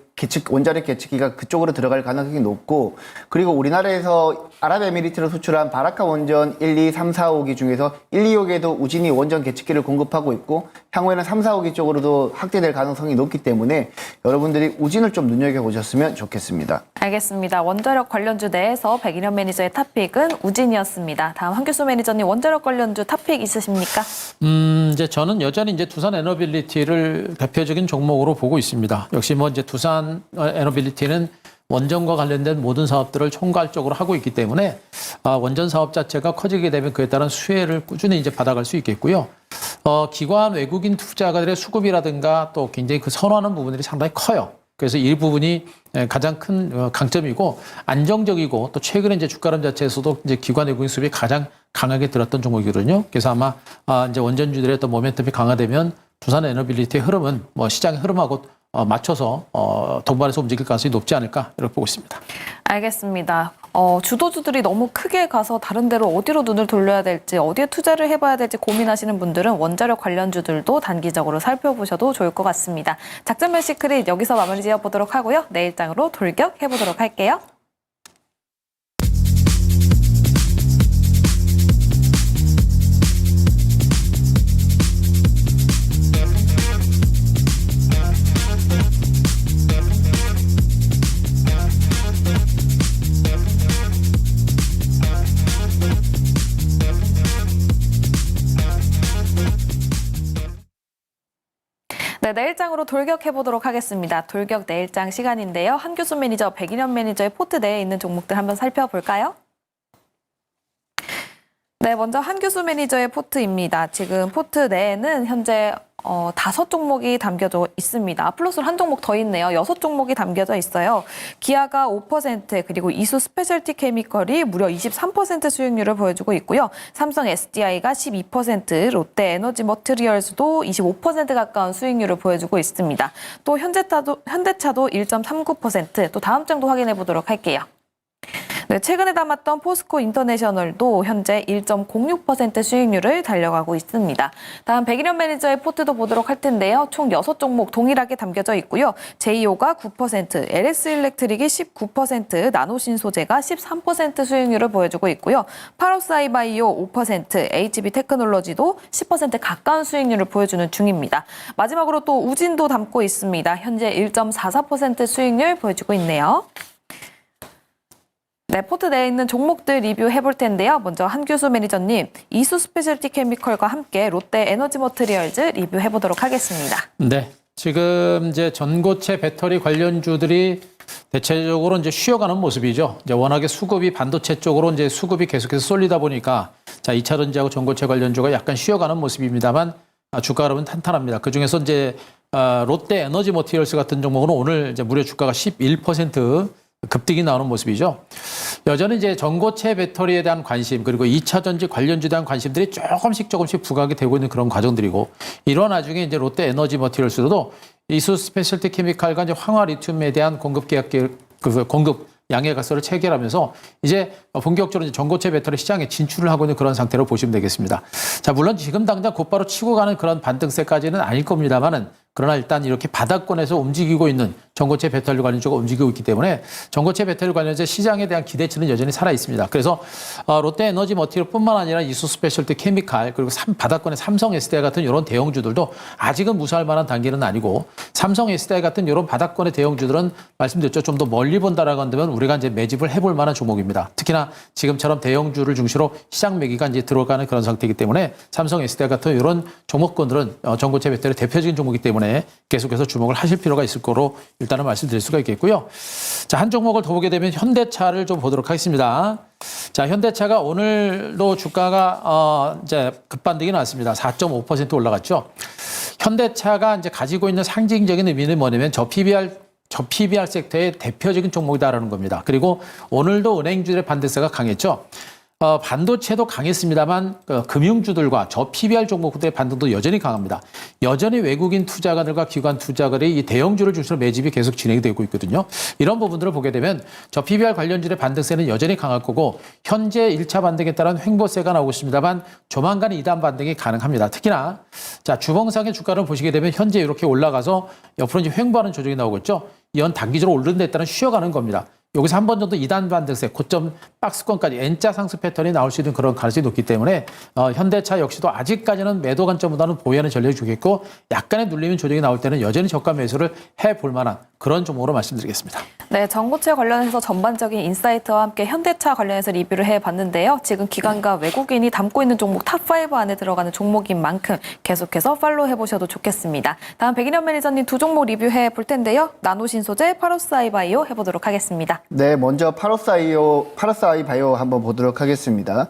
원자력 계측기가 그쪽으로 들어갈 가능성이 높고 그리고 우리나라에서 아랍에미리트로 수출한 바라카 원전 1, 2, 3, 4호기 중에서 1, 2호기에도 우진이 원전 계측기를 공급하고 있고 향후에는 3, 4호기 쪽으로도 확대될 가능성이 높기 때문에 여러분들이 우진을 좀 눈여겨보셨으면 좋겠습니다. 알겠습니다. 원자력 관련주 내에서 백인현 매니저의 탑픽은 우진이었습니다. 다음 한규수 매니저님, 원자력 관련주 탑픽 있으십니까? 이제 저는 여전히 이제 두산 에너빌리티를 대표적인 종목으로 보고 있습니다. 역시 뭐 이제 두산 에너빌리티는 원전과 관련된 모든 사업들을 총괄적으로 하고 있기 때문에 원전 사업 자체가 커지게 되면 그에 따른 수혜를 꾸준히 이제 받아갈 수 있겠고요. 기관 외국인 투자가들의 수급이라든가 또 굉장히 그 선호하는 부분들이 상당히 커요. 그래서 이 부분이 가장 큰 강점이고 안정적이고 또 최근에 이제 주가람 자체에서도 이제 기관 외국인 수급이 가장 강하게 들었던 종목이거든요. 그래서 아마 이제 원전주들의 어떤 모멘텀이 강화되면 두산 에너빌리티의 흐름은 뭐 시장의 흐름하고 맞춰서 동반해서 움직일 가능성이 높지 않을까 이렇게 보고 있습니다. 알겠습니다. 주도주들이 너무 크게 가서 다른 데로 어디로 눈을 돌려야 될지 어디에 투자를 해봐야 될지 고민하시는 분들은 원자력 관련주들도 단기적으로 살펴보셔도 좋을 것 같습니다. 작전별 시크릿 여기서 마무리 지어보도록 하고요. 내일장으로 돌격해보도록 할게요. 네, 내일장으로 돌격해보도록 하겠습니다. 돌격 내일장 시간인데요. 한규수 매니저, 백인현 매니저의 포트 내에 있는 종목들 한번 살펴볼까요? 네, 먼저 한규수 매니저의 포트입니다. 지금 포트 내에는 현재 5종목이 담겨져 있습니다. 플러스로 한 종목 더 있네요. 6종목이 담겨져 있어요. 기아가 5%, 그리고 이수 스페셜티 케미컬이 무려 23% 수익률을 보여주고 있고요. 삼성 SDI가 12%, 롯데 에너지 머티리얼즈도 25% 가까운 수익률을 보여주고 있습니다. 또 현대차도 1.39%, 또 다음 장도 확인해 보도록 할게요. 네, 최근에 담았던 포스코 인터내셔널도 현재 1.06% 수익률을 달려가고 있습니다. 다음 백인현 매니저의 포트도 보도록 할 텐데요. 총 6종목 동일하게 담겨져 있고요. 제이오가 9%, LS 일렉트릭이 19%, 나노신소재가 13% 수익률을 보여주고 있고요. 파로사이바이오 5%, HB 테크놀로지도 10% 가까운 수익률을 보여주는 중입니다. 마지막으로 또 우진도 담고 있습니다. 현재 1.44% 수익률 보여주고 있네요. 네, 포트 내에 있는 종목들 리뷰해 볼 텐데요. 먼저 한규수 매니저님, 이수 스페셜티 케미컬과 함께 롯데 에너지 머티리얼즈 리뷰해 보도록 하겠습니다. 네, 지금 이제 전고체 배터리 관련주들이 대체적으로 이제 쉬어가는 모습이죠. 이제 워낙에 수급이 반도체 쪽으로 이제 수급이 계속해서 쏠리다 보니까 자, 2차 전지하고 전고체 관련주가 약간 쉬어가는 모습입니다만 주가 흐름은 탄탄합니다. 그 중에서 이제 롯데 에너지 머티리얼스 같은 종목은 오늘 이제 무려 주가가 11% 급등이 나오는 모습이죠. 여전히 이제 전고체 배터리에 대한 관심 그리고 2차 전지 관련주에 대한 관심들이 조금씩 부각이 되고 있는 그런 과정들이고 이런 와중에 이제 롯데 에너지 머티리얼스도 이수 스페셜티 케미칼과 이제 황화 리튬에 대한 공급 계약 공급 양해 가설을 체결하면서 이제 본격적으로 이제 전고체 배터리 시장에 진출을 하고 있는 그런 상태로 보시면 되겠습니다. 자, 물론 지금 당장 곧바로 치고 가는 그런 반등세까지는 아닐 겁니다만은 그러나 일단 이렇게 바닥권에서 움직이고 있는 전고체 배터리 관련주가 움직이고 있기 때문에 전고체 배터리 관련주 시장에 대한 기대치는 여전히 살아 있습니다. 그래서 롯데 에너지 머티리얼뿐만 아니라 이수 스페셜티 케미칼 그리고 바닥권의 삼성 SDI 같은 이런 대형주들도 아직은 무사할 만한 단계는 아니고 삼성 SDI 같은 이런 바닥권의 대형주들은 말씀드렸죠. 좀 더 멀리 본다라고 한다면 우리가 이제 매집을 해볼 만한 종목입니다. 특히나 지금처럼 대형주를 중시로 시장 매기가 이제 들어가는 그런 상태이기 때문에 삼성 SDI 같은 이런 종목군들은 전고체 배터리 대표적인 종목이기 때문에 계속해서 주목을 하실 필요가 있을 거로 일단은 말씀드릴 수가 있겠고요. 자, 한 종목을 더 보게 되면 현대차를 좀 보도록 하겠습니다. 자, 현대차가 오늘도 주가가 이제 급반등이 나왔습니다. 4.5% 올라갔죠. 현대차가 이제 가지고 있는 상징적인 의미는 뭐냐면 저 PBR 섹터의 대표적인 종목이다라는 겁니다. 그리고 오늘도 은행주들의 반등세가 강했죠. 반도체도 강했습니다만 금융주들과 저 PBR 종목들의 반등도 여전히 강합니다. 여전히 외국인 투자가들과 기관 투자가들이 이 대형주를 중심으로 매집이 계속 진행이 되고 있거든요. 이런 부분들을 보게 되면 저 PBR 관련주의 반등세는 여전히 강할 거고 현재 1차 반등에 따른 횡보세가 나오고 있습니다만 조만간 2단 반등이 가능합니다. 특히나 자, 주봉상의 주가를 보시게 되면 현재 이렇게 올라가서 옆으로 이제 횡보하는 조정이 나오고 있죠. 이건 단기적으로 오르는 데 따른 쉬어가는 겁니다. 여기서 한 번 정도 2단 반등세, 고점 박스권까지 N자 상승 패턴이 나올 수 있는 그런 가능성이 높기 때문에 현대차 역시도 아직까지는 매도 관점보다는 보유하는 전략이 좋겠고 약간의 눌리는 조정이 나올 때는 여전히 저가 매수를 해볼 만한 그런 종목으로 말씀드리겠습니다. 네, 전고체 관련해서 전반적인 인사이트와 함께 현대차 관련해서 리뷰를 해봤는데요. 지금 기관과 외국인이 담고 있는 종목 탑5 안에 들어가는 종목인 만큼 계속해서 팔로우 해보셔도 좋겠습니다. 다음 백인현 매니저님 두 종목 리뷰해 볼 텐데요. 나노신소재, 파로스아이 바이오 해보도록 하겠습니다. 네, 먼저 파로스아이 바이오 한번 보도록 하겠습니다.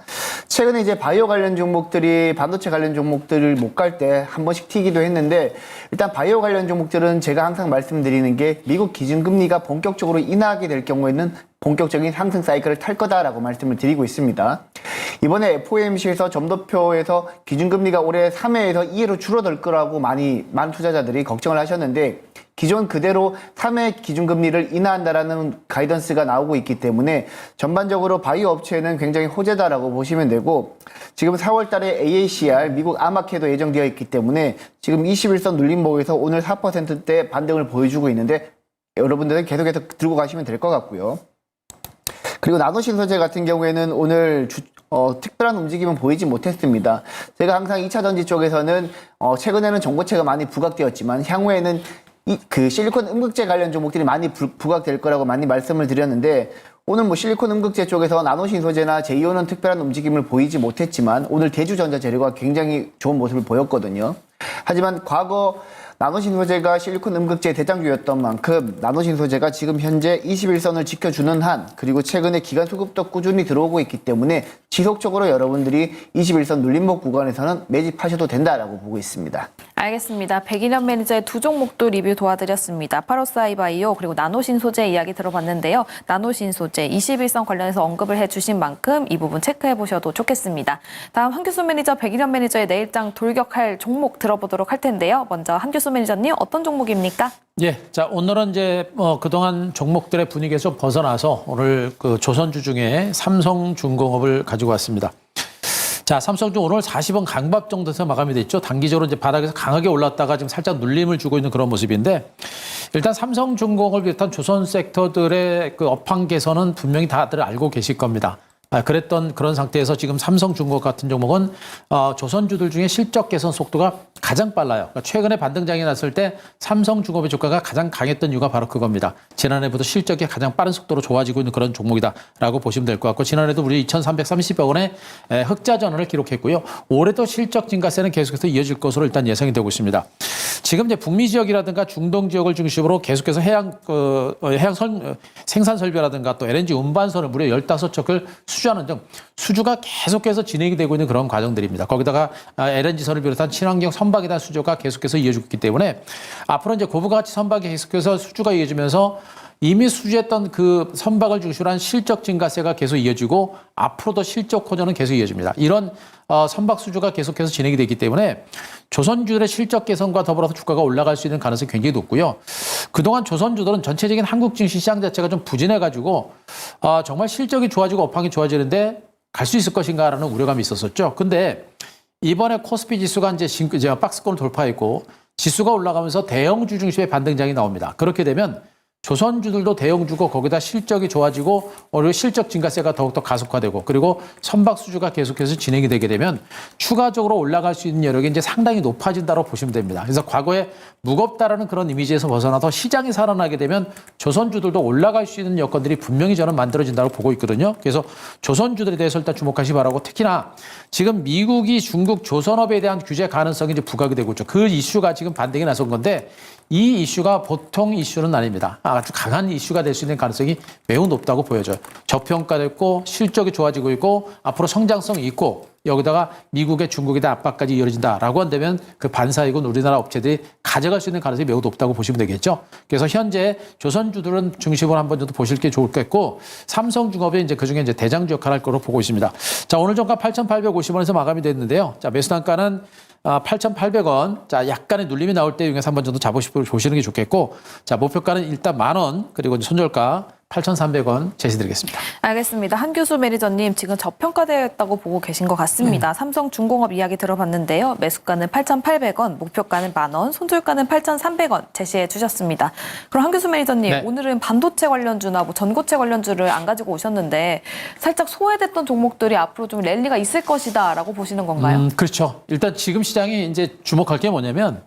최근에 이제 바이오 관련 종목들이 반도체 관련 종목들을 못 갈 때 한 번씩 튀기도 했는데 일단 바이오 관련 종목들은 제가 항상 말씀드리는 게 미국 기준금리가 본격적으로 인하하게 될 경우에는 본격적인 상승 사이클을 탈 거다라고 말씀을 드리고 있습니다. 이번에 FOMC에서 점도표에서 기준금리가 올해 3회에서 2회로 줄어들 거라고 많은 투자자들이 걱정을 하셨는데 기존 그대로 3회 기준금리를 인하한다라는 가이던스가 나오고 있기 때문에 전반적으로 바이오 업체는 굉장히 호재다라고 보시면 되고 지금 4월 달에 AACR 미국 아마케도 예정되어 있기 때문에 지금 21선 눌림목에서 오늘 4%대 반등을 보여주고 있는데 여러분들은 계속해서 들고 가시면 될 것 같고요. 그리고 나노신소재 같은 경우에는 오늘 특별한 움직임은 보이지 못했습니다. 제가 항상 2차 전지 쪽에서는 최근에는 전고체가 많이 부각되었지만 향후에는 그 실리콘 음극재 관련 종목들이 많이 부각될 거라고 많이 말씀을 드렸는데 오늘 뭐 실리콘 음극재 쪽에서 나노신소재나 제이오는 특별한 움직임을 보이지 못했지만 오늘 대주전자재료가 굉장히 좋은 모습을 보였거든요. 하지만 과거 나노신소재가 실리콘 음극재의 대장주였던 만큼 나노신소재가 지금 현재 21선을 지켜주는 한 그리고 최근에 기간 수급도 꾸준히 들어오고 있기 때문에 지속적으로 여러분들이 21선 눌림목 구간에서는 매집하셔도 된다라고 보고 있습니다. 알겠습니다. 백인현 매니저의 두 종목도 리뷰 도와드렸습니다. 파로스아이 바이오 그리고 나노신소재 이야기 들어봤는데요. 나노신소재 21선 관련해서 언급을 해주신 만큼 이 부분 체크해보셔도 좋겠습니다. 다음 한규수 매니저, 백인현 매니저의 내일장 돌격할 종목 들어보도록 할 텐데요. 먼저 한규수 매니저님 어떤 종목입니까? 예, 자 오늘은 이제 그동안 종목들의 분위기에서 벗어나서 오늘 그 조선주 중에 삼성중공업을 가지고 왔습니다. 자, 삼성중 오늘 40원 강밥 정도에서 마감이 됐죠. 단기적으로 이제 바닥에서 강하게 올랐다가 지금 살짝 눌림을 주고 있는 그런 모습인데 일단 삼성중공업을 비롯한 조선 섹터들의 그 업황 개선은 분명히 다들 알고 계실 겁니다. 그랬던 그런 상태에서 지금 삼성중공업 같은 종목은 조선주들 중에 실적 개선 속도가 가장 빨라요. 그러니까 최근에 반등장이 났을 때 삼성중공업의 주가가 가장 강했던 이유가 바로 그겁니다. 지난해보다 실적이 가장 빠른 속도로 좋아지고 있는 그런 종목이다라고 보시면 될 것 같고 지난해도 우리 2,330억 원의 흑자 전환을 기록했고요. 올해도 실적 증가세는 계속해서 이어질 것으로 일단 예상이 되고 있습니다. 지금 이제 북미 지역이라든가 중동 지역을 중심으로 계속해서 해양 생산 설비라든가 또 LNG 운반선을 무려 15척을 수주하는 등 수주가 계속해서 진행이 되고 있는 그런 과정들입니다. 거기다가 LNG선을 비롯한 친환경 선박에 대한 수주가 계속해서 이어지고 있기 때문에 앞으로 이제 고부가치 선박이 계속해서 수주가 이어지면서 이미 수주했던 그 선박을 중심으로 한 실적 증가세가 계속 이어지고 앞으로도 실적 호전은 계속 이어집니다. 이런 선박 수주가 계속해서 진행이 되기 때문에 조선주들의 실적 개선과 더불어서 주가가 올라갈 수 있는 가능성이 굉장히 높고요. 그동안 조선주들은 전체적인 한국 증시 시장 자체가 좀 부진해가지고 정말 실적이 좋아지고 업황이 좋아지는데 갈 수 있을 것인가라는 우려감이 있었었죠. 근데 이번에 코스피 지수가 이제 박스권을 돌파했고 지수가 올라가면서 대형주 중심의 반등장이 나옵니다. 그렇게 되면 조선주들도 대형주고 거기다 실적이 좋아지고 그리고 실적 증가세가 더욱더 가속화되고 그리고 선박 수주가 계속해서 진행이 되게 되면 추가적으로 올라갈 수 있는 여력이 이제 상당히 높아진다고 보시면 됩니다. 그래서 과거에 무겁다라는 그런 이미지에서 벗어나서 시장이 살아나게 되면 조선주들도 올라갈 수 있는 여건들이 분명히 저는 만들어진다고 보고 있거든요. 그래서 조선주들에 대해서 일단 주목하시 바라고 특히나 지금 미국이 중국 조선업에 대한 규제 가능성이 이제 부각이 되고 있죠. 그 이슈가 지금 반등이 나선 건데 이 이슈가 보통 이슈는 아닙니다. 아주 강한 이슈가 될 수 있는 가능성이 매우 높다고 보여져요. 저평가됐고 실적이 좋아지고 있고 앞으로 성장성이 있고 여기다가 미국의 중국에 대한 압박까지 이어진다라고 한다면 그 반사이군 우리나라 업체들이 가져갈 수 있는 가능성이 매우 높다고 보시면 되겠죠. 그래서 현재 조선주들은 중심으로 한번 정도 보실 게 좋겠고 삼성중업이 이제 그중에 이제 대장주 역할을 할 거로 보고 있습니다. 자, 오늘 종가 8,850원에서 마감이 됐는데요. 자, 매수 단가는 8,800원. 자, 약간의 눌림이 나올 때 이용해서 한번 정도 잡으시는 게 좋겠고, 자, 목표가는 일단 10,000원, 그리고 이제 손절가 8,300원 제시드리겠습니다. 알겠습니다. 한규수 매니저님 지금 저평가되어 있다고 보고 계신 것 같습니다. 삼성중공업 이야기 들어봤는데요. 매수가는 8,800원, 목표가는 10,000원, 손절가는 8,300원 제시해 주셨습니다. 그럼 한규수 매니저님, 네. 오늘은 반도체 관련주나 뭐 전고체 관련주를 안 가지고 오셨는데 살짝 소외됐던 종목들이 앞으로 좀 랠리가 있을 것이다라고 보시는 건가요? 그렇죠. 일단 지금 시장이 이제 주목할 게 뭐냐면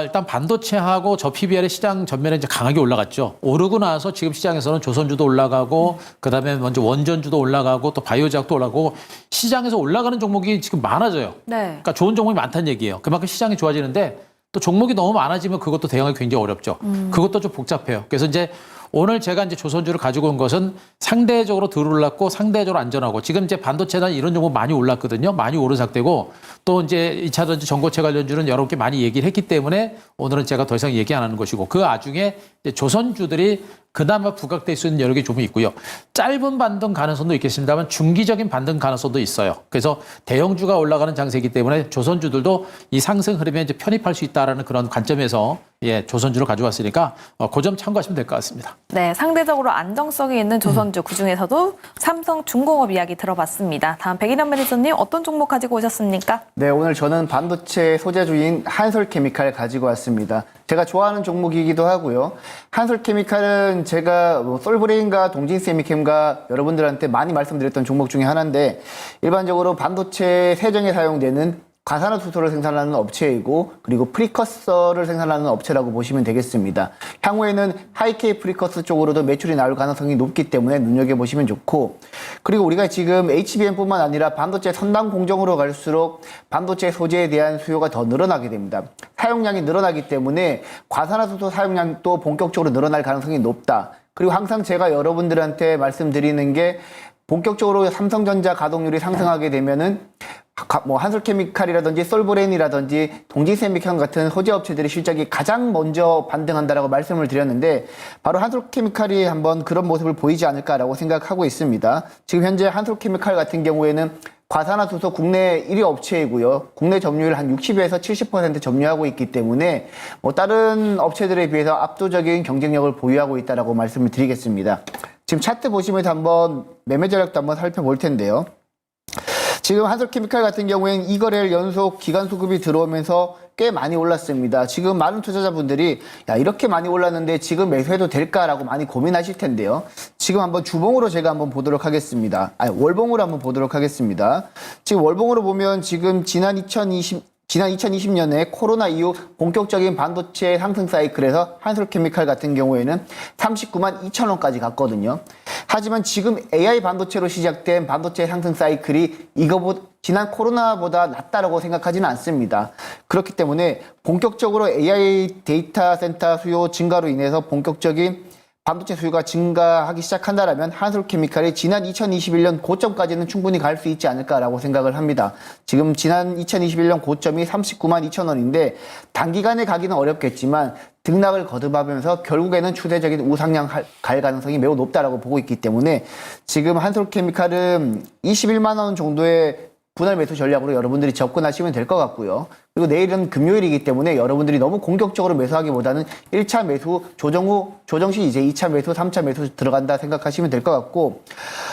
일단 반도체하고 저 PBR의 시장 전면에 이제 강하게 올라갔죠. 오르고 나서 지금 시장에서는 조선주도 올라가고 그다음에 먼저 원전주도 올라가고 또 바이오제약도 올라가고 시장에서 올라가는 종목이 지금 많아져요. 네. 그러니까 좋은 종목이 많다는 얘기예요. 그만큼 시장이 좋아지는데 또 종목이 너무 많아지면 그것도 대응하기 굉장히 어렵죠. 그것도 좀 복잡해요. 그래서 이제 오늘 제가 이제 조선주를 가지고 온 것은 상대적으로 덜 올랐고 상대적으로 안전하고 지금 이제 반도체나 이런 종목 많이 올랐거든요. 많이 오르락되고 또 이제 2차전지 전고체 관련주는 여러 개 많이 얘기를 했기 때문에 오늘은 제가 더 이상 얘기 안 하는 것이고 그 와중에 이제 조선주들이 그나마 부각될 수 있는 여러 개 좀 있고요. 짧은 반등 가능성도 있겠습니다만 중기적인 반등 가능성도 있어요. 그래서 대형주가 올라가는 장세이기 때문에 조선주들도 이 상승 흐름에 이제 편입할 수 있다라는 그런 관점에서 조선주를 가져왔으니까 그 점 참고하시면 될 것 같습니다. 네, 상대적으로 안정성이 있는 조선주 그중에서도 삼성중공업 이야기 들어봤습니다. 다음 백인현 매니저님 어떤 종목 가지고 오셨습니까? 네, 오늘 저는 반도체 소재주인 한솔케미칼 가지고 왔습니다. 제가 좋아하는 종목이기도 하고요. 한솔케미칼은 제가 솔브레인과 동진세미캠과 여러분들한테 많이 말씀드렸던 종목 중에 하나인데 일반적으로 반도체 세정에 사용되는 과산화수소를 생산하는 업체이고 그리고 프리커서를 생산하는 업체라고 보시면 되겠습니다. 향후에는 하이케이 프리커서 쪽으로도 매출이 나올 가능성이 높기 때문에 눈여겨보시면 좋고 그리고 우리가 지금 HBM뿐만 아니라 반도체 선단 공정으로 갈수록 반도체 소재에 대한 수요가 더 늘어나게 됩니다. 사용량이 늘어나기 때문에 과산화수소 사용량도 본격적으로 늘어날 가능성이 높다. 그리고 항상 제가 여러분들한테 말씀드리는 게 본격적으로 삼성전자 가동률이 상승하게 되면은 뭐 한솔케미칼이라든지 솔브레인이라든지 동진세미캠 같은 소재 업체들의 실적이 가장 먼저 반등한다라고 말씀을 드렸는데 바로 한솔케미칼이 한번 그런 모습을 보이지 않을까라고 생각하고 있습니다. 지금 현재 한솔케미칼 같은 경우에는 과산화수소 국내 1위 업체이고요. 국내 점유율 한 60에서 70% 점유하고 있기 때문에 뭐 다른 업체들에 비해서 압도적인 경쟁력을 보유하고 있다라고 말씀을 드리겠습니다. 지금 차트 보시면서 한번 매매 전략도 한번 살펴볼 텐데요. 지금 한솔케미칼 같은 경우에는 2거래일 연속 기간 수급이 들어오면서 꽤 많이 올랐습니다. 지금 많은 투자자분들이 야 이렇게 많이 올랐는데 지금 매수해도 될까라고 많이 고민하실 텐데요. 지금 한번 주봉으로 제가 한번 보도록 하겠습니다. 월봉으로 한번 보도록 하겠습니다. 지금 월봉으로 보면 지금 지난 2020년에 코로나 이후 본격적인 반도체 상승 사이클에서 한솔케미칼 같은 경우에는 39만 2천 원까지 갔거든요. 하지만 지금 AI 반도체로 시작된 반도체 상승 사이클이 지난 코로나보다 낫다라고 생각하지는 않습니다. 그렇기 때문에 본격적으로 AI 데이터 센터 수요 증가로 인해서 본격적인 반도체 수요가 증가하기 시작한다라면 한솔케미칼이 지난 2021년 고점까지는 충분히 갈 수 있지 않을까라고 생각을 합니다. 지금 지난 2021년 고점이 39만 2천 원인데 단기간에 가기는 어렵겠지만 등락을 거듭하면서 결국에는 추세적인 우상향 갈 가능성이 매우 높다라고 보고 있기 때문에 지금 한솔케미칼은 21만 원 정도의 분할 매수 전략으로 여러분들이 접근하시면 될 것 같고요. 그리고 내일은 금요일이기 때문에 여러분들이 너무 공격적으로 매수하기보다는 1차 매수 조정 후 조정 시 이제 2차 매수, 3차 매수 들어간다 생각하시면 될 것 같고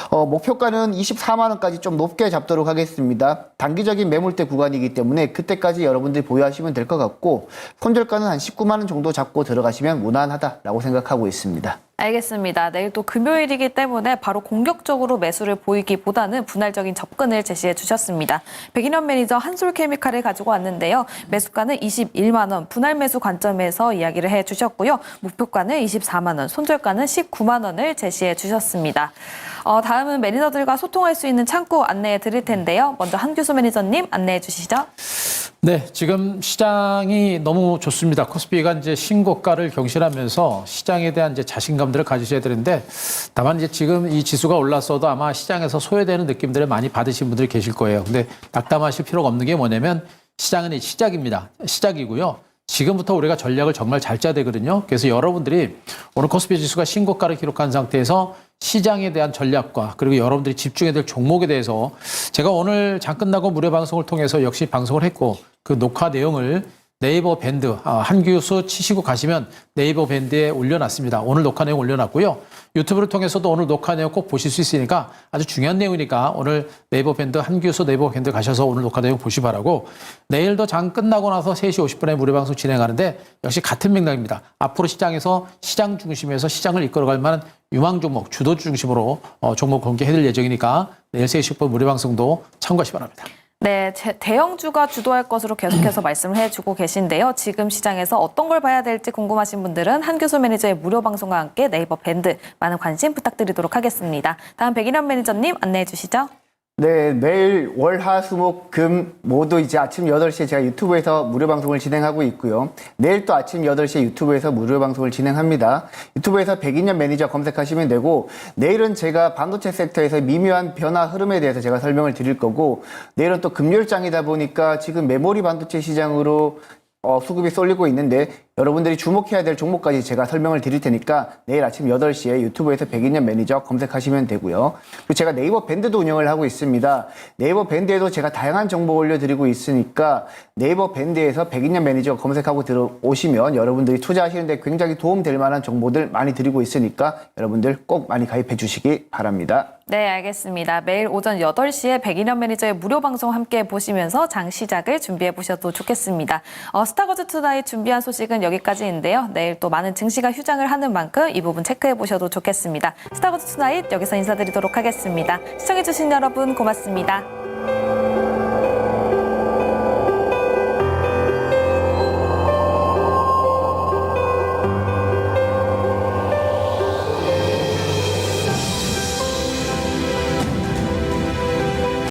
목표가는 24만 원까지 좀 높게 잡도록 하겠습니다. 단기적인 매물대 구간이기 때문에 그때까지 여러분들이 보유하시면 될 것 같고 손절가는 한 19만 원 정도 잡고 들어가시면 무난하다라고 생각하고 있습니다. 알겠습니다. 내일 또 금요일이기 때문에 바로 공격적으로 매수를 보이기보다는 분할적인 접근을 제시해 주셨습니다. 백인현 매니저 한솔케미칼을 가지고 왔는데요. 매수가는 21만 원, 분할 매수 관점에서 이야기를 해 주셨고요. 목표가는 24만 원, 손절가는 19만 원을 제시해 주셨습니다. 다음은 매니저들과 소통할 수 있는 창구 안내해 드릴 텐데요. 먼저 한규수 매니저님 안내해 주시죠. 네, 지금 시장이 너무 좋습니다. 코스피가 이제 신고가를 경신하면서 시장에 대한 이제 자신감들을 가지셔야 되는데 다만 이제 지금 이 지수가 올랐어도 아마 시장에서 소외되는 느낌들을 많이 받으신 분들이 계실 거예요. 근데 낙담하실 필요가 없는 게 뭐냐면 시장은 시작입니다. 시작이고요. 지금부터 우리가 전략을 정말 잘 짜야 되거든요. 그래서 여러분들이 오늘 코스피 지수가 신고가를 기록한 상태에서 시장에 대한 전략과 그리고 여러분들이 집중해야 될 종목에 대해서 제가 오늘 장 끝나고 무료 방송을 통해서 역시 방송을 했고 그 녹화 내용을 네이버 밴드 한규수 치시고 가시면 네이버 밴드에 올려놨습니다. 오늘 녹화 내용 올려놨고요. 유튜브를 통해서도 오늘 녹화 내용 꼭 보실 수 있으니까 아주 중요한 내용이니까 오늘 네이버 밴드 한규수 네이버 밴드 가셔서 오늘 녹화 내용 보시 바라고 내일도 장 끝나고 나서 3시 50분에 무료 방송 진행하는데 역시 같은 맥락입니다. 앞으로 시장에서 시장 중심에서 시장을 이끌어갈 만한 유망 종목, 주도 중심으로 종목 공개해드릴 예정이니까 내일 3시 10분 무료 방송도 참고하시 기 바랍니다. 네, 대형주가 주도할 것으로 계속해서 말씀을 해주고 계신데요. 지금 시장에서 어떤 걸 봐야 될지 궁금하신 분들은 한규수 매니저의 무료 방송과 함께 네이버 밴드 많은 관심 부탁드리도록 하겠습니다. 다음 백인현 매니저님 안내해 주시죠. 네, 매일 월, 화, 수, 목, 금 모두 이제 아침 8시에 제가 유튜브에서 무료 방송을 진행하고 있고요. 내일 또 아침 8시에 유튜브에서 무료 방송을 진행합니다. 유튜브에서 백인현 매니저 검색하시면 되고 내일은 제가 반도체 섹터에서 미묘한 변화 흐름에 대해서 제가 설명을 드릴 거고 내일은 또 금요일장이다 보니까 지금 메모리 반도체 시장으로 수급이 쏠리고 있는데 여러분들이 주목해야 될 종목까지 제가 설명을 드릴 테니까 내일 아침 8시에 유튜브에서 백인현 매니저 검색하시면 되고요. 그리고 제가 네이버 밴드도 운영을 하고 있습니다. 네이버 밴드에도 제가 다양한 정보 올려드리고 있으니까 네이버 밴드에서 백인현 매니저 검색하고 들어오시면 여러분들이 투자하시는데 굉장히 도움될 만한 정보들 많이 드리고 있으니까 여러분들 꼭 많이 가입해 주시기 바랍니다. 네, 알겠습니다. 매일 오전 8시에 백인현 매니저의 무료 방송 함께 보시면서 장 시작을 준비해 보셔도 좋겠습니다. 스타거즈 투나잇 준비한 소식은 여기까지인데요. 내일 또 많은 증시가 휴장을 하는 만큼 이 부분 체크해 보셔도 좋겠습니다. 스타거즈 투나잇 여기서 인사드리도록 하겠습니다. 시청해 주신 여러분 고맙습니다.